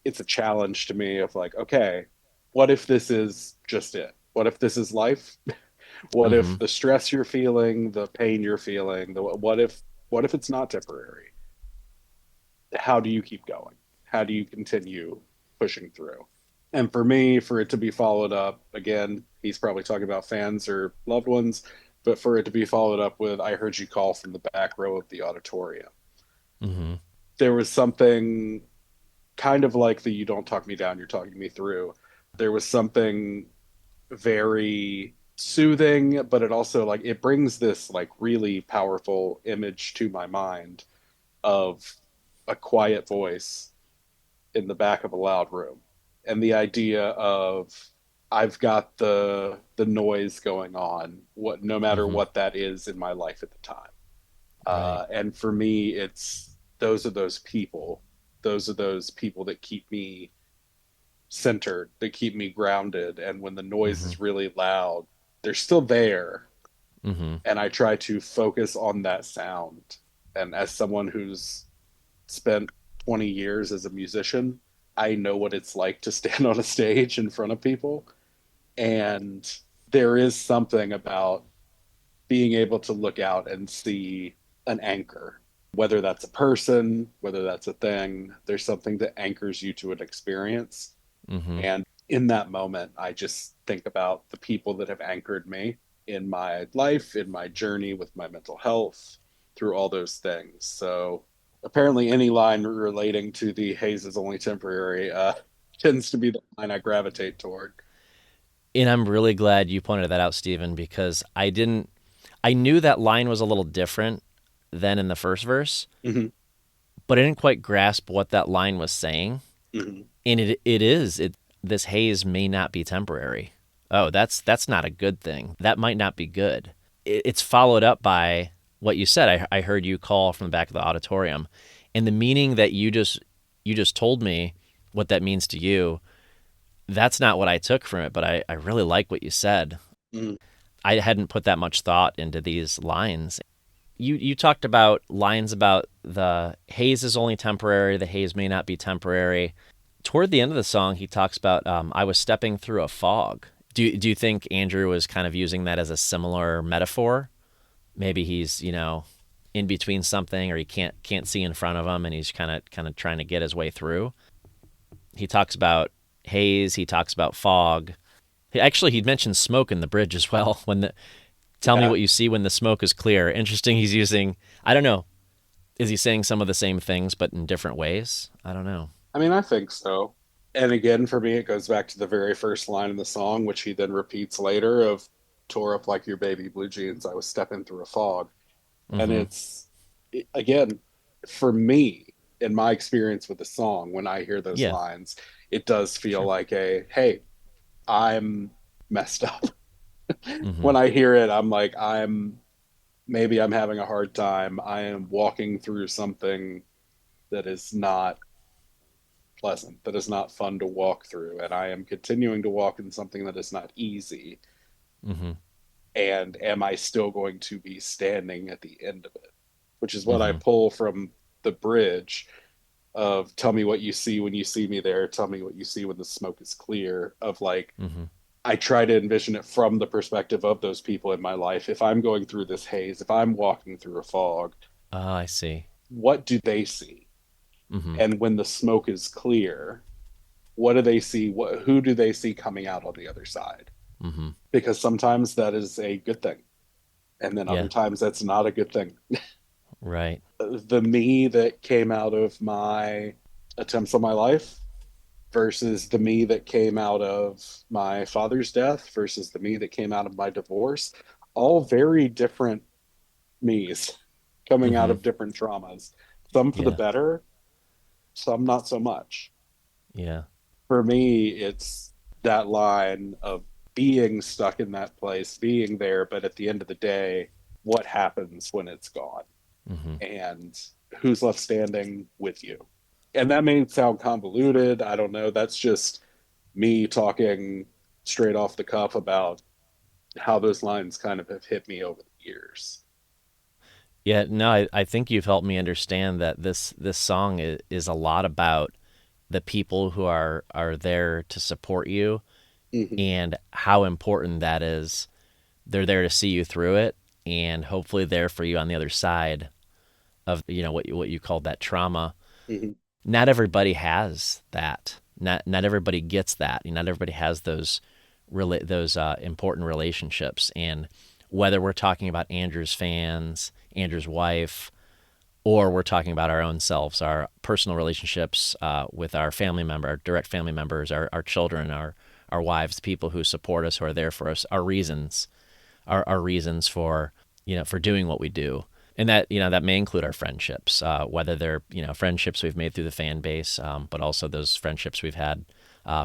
it's a challenge to me of like, okay, what if this is just it? What if this is life? What Mm-hmm. if the stress you're feeling, the pain you're feeling, the what if it's not temporary? How do you keep going? How do you continue pushing through? And for me, for it to be followed up again, he's probably talking about fans or loved ones, but for it to be followed up with "I heard you call from the back row of the auditorium." Mm-hmm. There was something kind of like the "you don't talk me down, you're talking me through." There was something very soothing, but it also like it brings this like really powerful image to my mind of a quiet voice in the back of a loud room. And the idea of I've got the noise going on, what no matter Mm-hmm. what that is in my life at the time. Right. And for me, it's those are those people. Those are those people that keep me centered, that keep me grounded. And when the noise Mm-hmm. is really loud, they're still there. Mm-hmm. And I try to focus on that sound. And as someone who's spent 20 years as a musician, I know what it's like to stand on a stage in front of people. And there is something about being able to look out and see an anchor, whether that's a person, whether that's a thing, there's something that anchors you to an experience. Mm-hmm. And in that moment, I just think about the people that have anchored me in my life, in my journey with my mental health, through all those things. So apparently, any line relating to the haze is only temporary tends to be the line I gravitate toward. And I'm really glad you pointed that out, Stephen, because I knew that line was a little different than in the first verse, Hmm. but I didn't quite grasp what that line was saying. Hmm. And this haze may not be temporary. Oh, that's not a good thing. That might not be good. It's followed up by what you said. I heard you call from the back of the auditorium, and the meaning that you just told me what that means to you. That's not what I took from it, but I really like what you said. Hmm. I hadn't put that much thought into these lines. You talked about lines about the haze is only temporary, the haze may not be temporary. Toward the end of the song, he talks about I was stepping through a fog. Do you think Andrew was kind of using that as a similar metaphor? Maybe he's in between something, or he can't see in front of him, and he's kind of trying to get his way through. He talks about haze. He talks about fog. Actually, he'd mentioned smoke in the bridge as well. When the tell me Yeah. what you see when the smoke is clear. Interesting. He's using. I don't know. Is he saying some of the same things but in different ways? I don't know. I mean, I think so. And again, for me, it goes back to the very first line in the song, which he then repeats later of tore up like your baby blue jeans. I was stepping through a fog. And Mm-hmm. again, for me, in my experience with the song, when I hear those Yeah. lines, it does feel Sure. like hey, I'm messed up. Mm-hmm. When I hear it, I'm like, maybe I'm having a hard time. I am walking through something that is not pleasant, that is not fun to walk through. And I am continuing to walk in something that is not easy. Mm-hmm. And am I still going to be standing at the end of it? Which is what I Mm-hmm. pull from the bridge of tell me what you see when you see me there, tell me what you see when the smoke is clear, of like Mm-hmm. I try to envision it from the perspective of those people in my life. If I'm going through this haze, if I'm walking through a fog, Oh, I see. what do they see? Mm-hmm. And when the smoke is clear, what do they see? Who do they see coming out on the other side? Mm-hmm. Because sometimes that is a good thing, and then other Yeah. times that's not a good thing. Right. The me that came out of my attempts on my life versus the me that came out of my father's death versus the me that came out of my divorce, all very different me's coming out Mm-hmm. of different traumas. Some for the Yeah. better, some not so much. Yeah. For me, it's that line of being stuck in that place, being there, but at the end of the day, what happens when it's gone? Mm-hmm. And who's left standing with you? And that may sound convoluted. I don't know. That's just me talking straight off the cuff about how those lines kind of have hit me over the years. Yeah. No, I think you've helped me understand that this song is a lot about the people who are there to support you Hmm. and how important that is they're there to see you through it, and hopefully there for you on the other side of what you called that trauma. Hmm. Not everybody has that. Not everybody gets that. Not everybody has those important relationships. And whether we're talking about Andrew's fans, Andrew's wife, or we're talking about our own selves, our personal relationships with our family member, our direct family members, our children, our wives, people who support us, who are there for us, our reasons, our reasons for for doing what we do. And that that may include our friendships, whether they're friendships we've made through the fan base, but also those friendships we've had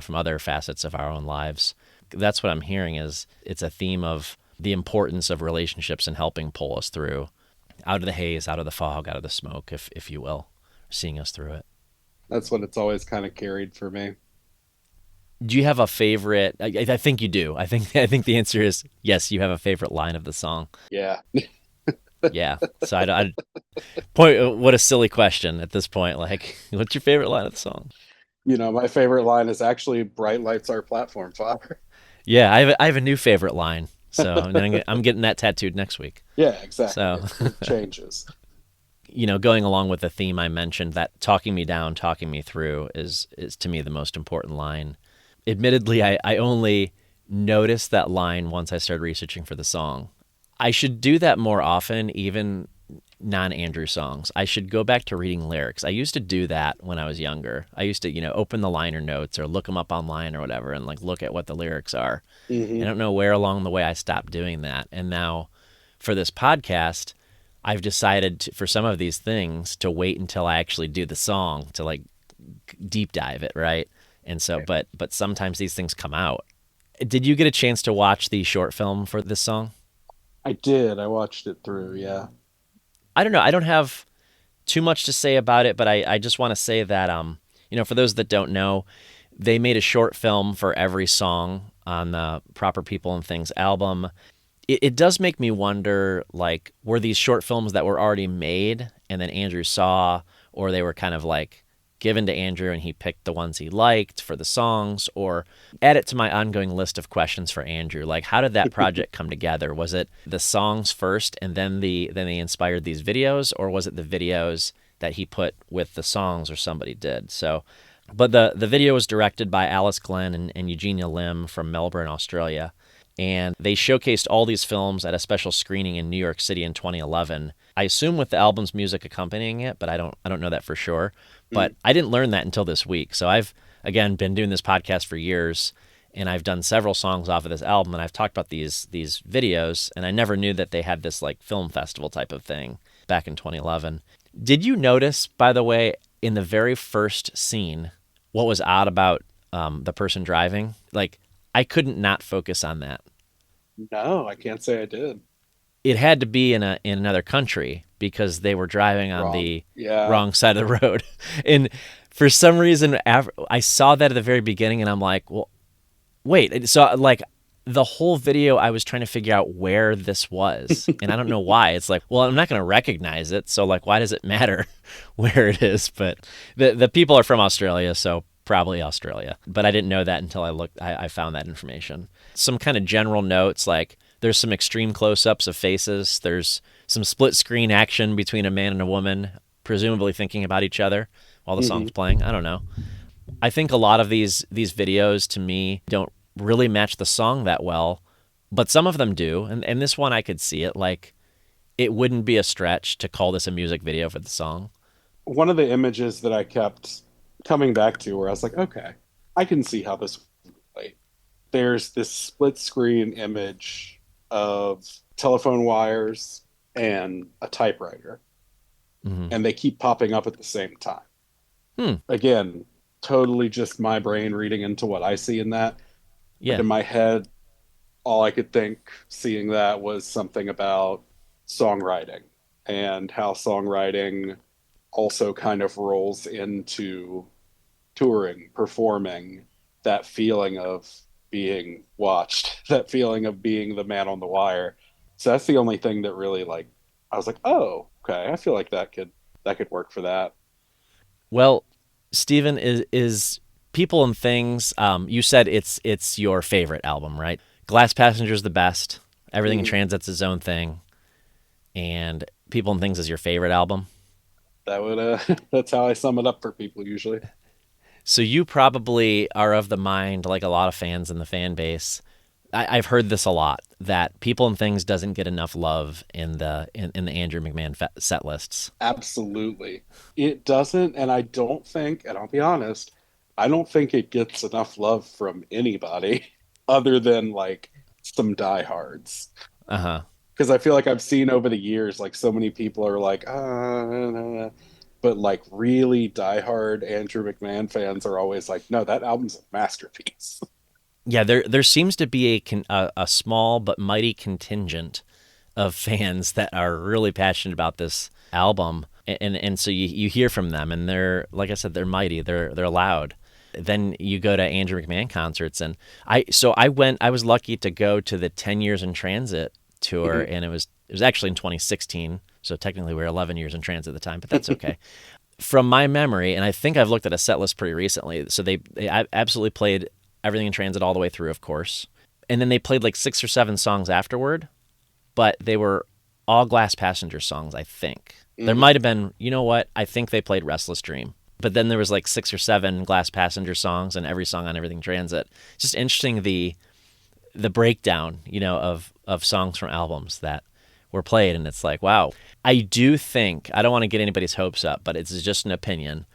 from other facets of our own lives. That's what I'm hearing is it's a theme of the importance of relationships and helping pull us through, out of the haze, out of the fog, out of the smoke, if you will, seeing us through it. That's what it's always kind of carried for me. Do you have a favorite? I think you do. I think the answer is yes. You have a favorite line of the song. Yeah. Yeah. So I point. What a silly question at this point. Like, what's your favorite line of the song? My favorite line is actually "Bright lights our platform fire." Yeah, I have a new favorite line. So I'm getting that tattooed next week. Yeah, exactly. So It changes. going along with the theme I mentioned, that talking me down, talking me through is to me the most important line. Admittedly, I only noticed that line once I started researching for the song. I should do that more often, even non-Andrew songs. I should go back to reading lyrics. I used to do that when I was younger. I used to, open the liner notes or look them up online or whatever and like look at what the lyrics are. I Hmm. don't know where along the way I stopped doing that. And now for this podcast, I've decided for some of these things to wait until I actually do the song to like deep dive it, right? And so, but sometimes these things come out. Did you get a chance to watch the short film for this song? I did. I watched it through. Yeah. I don't know. I don't have too much to say about it, but I just want to say that for those that don't know, they made a short film for every song on the Proper People and Things album. It does make me wonder, like, were these short films that were already made and then Andrew saw, or they were kind of like given to Andrew and he picked the ones he liked for the songs, or add it to my ongoing list of questions for Andrew. Like, how did that project come together? Was it the songs first and then they inspired these videos, or was it the videos that he put with the songs or somebody did? So, but the video was directed by Alice Glenn and Eugenia Lim from Melbourne, Australia. And they showcased all these films at a special screening in New York City in 2011. I assume with the album's music accompanying it, but I don't know that for sure. But I didn't learn that until this week. So I've again been doing this podcast for years, and I've done several songs off of this album, and I've talked about these videos, and I never knew that they had this like film festival type of thing back in 2011. Did you notice, by the way, in the very first scene, what was odd about the person driving? Like, I couldn't not focus on that. No, I can't say I did. It had to be in another country because they were driving on Wrong. the Yeah. wrong side of the road. And for some reason, I saw that at the very beginning, and I'm like, well, wait. So like the whole video, I was trying to figure out where this was, and I don't know why. It's like, well, I'm not going to recognize it, so like, why does it matter where it is? But the people are from Australia, so probably Australia. But I didn't know that until I found that information. Some kind of general notes, like there's some extreme close-ups of faces. There's some split screen action between a man and a woman, presumably thinking about each other while the Hmm. song's playing. I don't know. I think a lot of these videos to me don't really match the song that well, but some of them do. And this one I could see it. Like, it wouldn't be a stretch to call this a music video for the song. One of the images that I kept coming back to where I was like, okay, I can see how this would play. There's this split screen image of telephone wires and a typewriter, Hmm. and they keep popping up at the same time. Hmm. Again, totally just my brain reading into what I see in that. But Yeah. in my head, all I could think seeing that was something about songwriting and how songwriting also kind of rolls into touring, performing, that feeling of being watched, that feeling of being the man on the wire. So that's the only thing that really like I was like, oh, okay, I feel like that could work for that. Well, Steven, is People and Things, you said it's your favorite album, right? Glass Passenger's the best. Everything in Mhm. Transit's his own thing, and People and Things is your favorite album. That would that's how I sum it up for people usually. So you probably are of the mind, like a lot of fans in the fan base. I've heard this a lot that People and Things doesn't get enough love in the Andrew McMahon set lists. Absolutely. It doesn't, and I don't think, and I'll be honest, I don't think it gets enough love from anybody other than like some diehards. Uh huh. Because I feel like I've seen over the years, like so many people are like, but like really diehard Andrew McMahon fans are always like, no, that album's a masterpiece. Yeah, there seems to be a small but mighty contingent of fans that are really passionate about this album, and so you hear from them, and they're, like I said, they're mighty, they're loud. Then you go to Andrew McMahon concerts, and I was lucky to go to the 10 Years in Transit tour, Mhm. and it was actually in 2016, so technically we were 11 years in transit at the time, but that's okay. From my memory, and I think I've looked at a set list pretty recently, so they absolutely played Everything in Transit all the way through, of course, and then they played like 6 or 7 songs afterward, but they were all Glass Passenger songs, I think. There Mhm. might have been, you know what? I think they played Restless Dream. But then there was like 6 or 7 Glass Passenger songs and every song on Everything Transit. Just interesting the breakdown, of songs from albums that were played, and it's like, wow. I do think, I don't want to get anybody's hopes up, but it's just an opinion.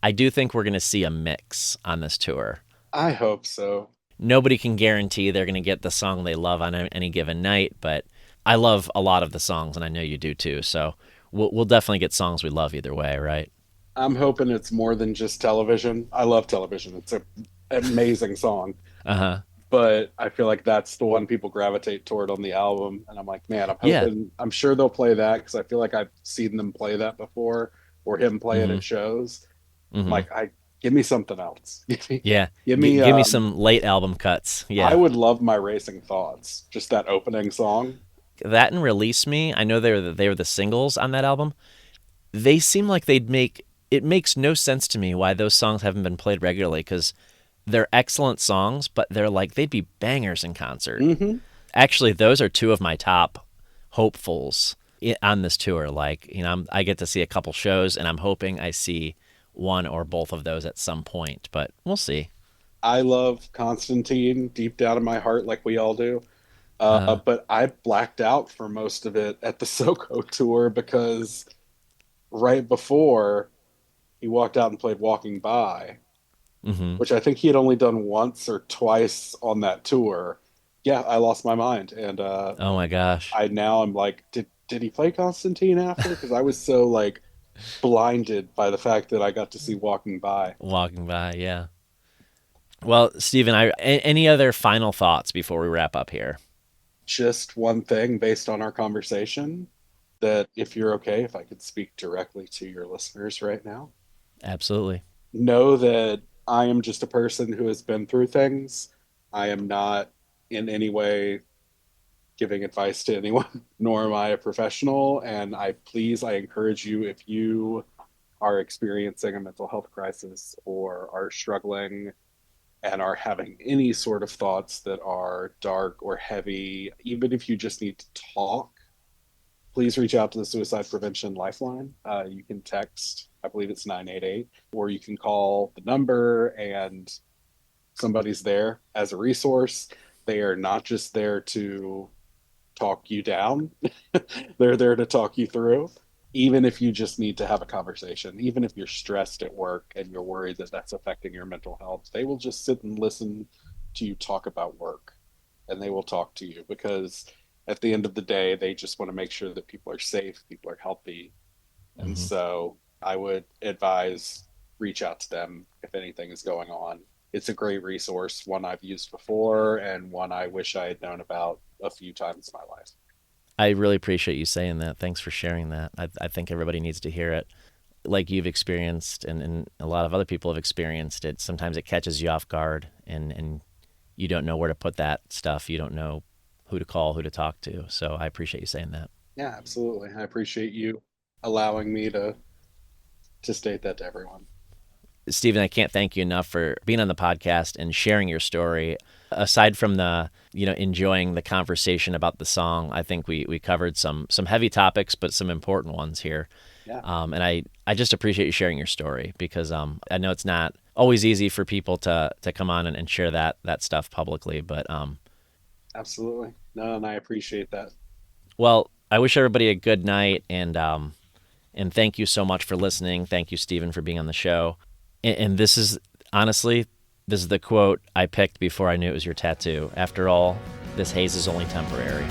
I do think we're going to see a mix on this tour. I hope so. Nobody can guarantee they're going to get the song they love on any given night, but I love a lot of the songs, and I know you do too. So we'll definitely get songs we love either way, right? I'm hoping it's more than just television. I love television. It's an amazing song, Uh huh. but I feel like that's the one people gravitate toward on the album. And I'm like, man, I'm Yeah. hoping, I'm sure they'll play that because I feel like I've seen them play that before or him play it Mm at shows. hmm. Mm I'm hmm. like, I give me something else. Yeah. Give me, Give me some late album cuts. I Yeah. would love my Racing Thoughts, just that opening song. That and Release Me. I know they were the singles on that album. They seem like they'd make it makes no sense to me why those songs haven't been played regularly because they're excellent songs, but they'd be bangers in concert. Hmm. Actually, those are two of my top hopefuls on this tour. Like, I get to see a couple shows, and I'm hoping I see one or both of those at some point, but we'll see. I love Constantine deep down in my heart, like we all do. Uh, But I blacked out for most of it at the SoCo tour because right before he walked out and played Walking By, hmm. which I think he had only done once or twice on that tour. Yeah, I lost my mind, and Oh my gosh. I'm like, did he play Constantine after? Because I was so like blinded by the fact that I got to see Walking By. Walking By, yeah. Well, Stephen, any other final thoughts before we wrap up here? Just one thing based on our conversation that if you're okay, if I could speak directly to your listeners right now, Absolutely. know that I am just a person who has been through things. I am not in any way giving advice to anyone, nor am I a professional. And I encourage you, if you are experiencing a mental health crisis or are struggling and are having any sort of thoughts that are dark or heavy, even if you just need to talk, please reach out to the Suicide Prevention Lifeline. You can text, I believe it's 988, or you can call the number and somebody's there as a resource. They are not just there to talk you down, they're there to talk you through. Even if you just need to have a conversation, even if you're stressed at work and you're worried that that's affecting your mental health, they will just sit and listen to you talk about work and they will talk to you because at the end of the day, they just want to make sure that people are safe, people are healthy. And Hmm. so I would advise reach out to them if anything is going on. It's a great resource, one I've used before and one I wish I had known about a few times in my life. I really appreciate you saying that. Thanks for sharing that. I think everybody needs to hear it. Like you've experienced, and a lot of other people have experienced it. Sometimes it catches you off guard, and you don't know where to put that stuff. You don't know who to call, who to talk to. So I appreciate you saying that. Yeah, absolutely. I appreciate you allowing me to state that to everyone. Stephen, I can't thank you enough for being on the podcast and sharing your story. Aside from the, enjoying the conversation about the song, I think we covered some heavy topics, but some important ones here. Yeah, And I just appreciate you sharing your story because I know it's not always easy for people to come on and share that stuff publicly. But absolutely. No, and I appreciate that. well, I wish everybody a good night, and thank you so much for listening. Thank you, Stephen, for being on the show. And this is honestly, this is the quote I picked before I knew it was your tattoo. After all, this haze is only temporary.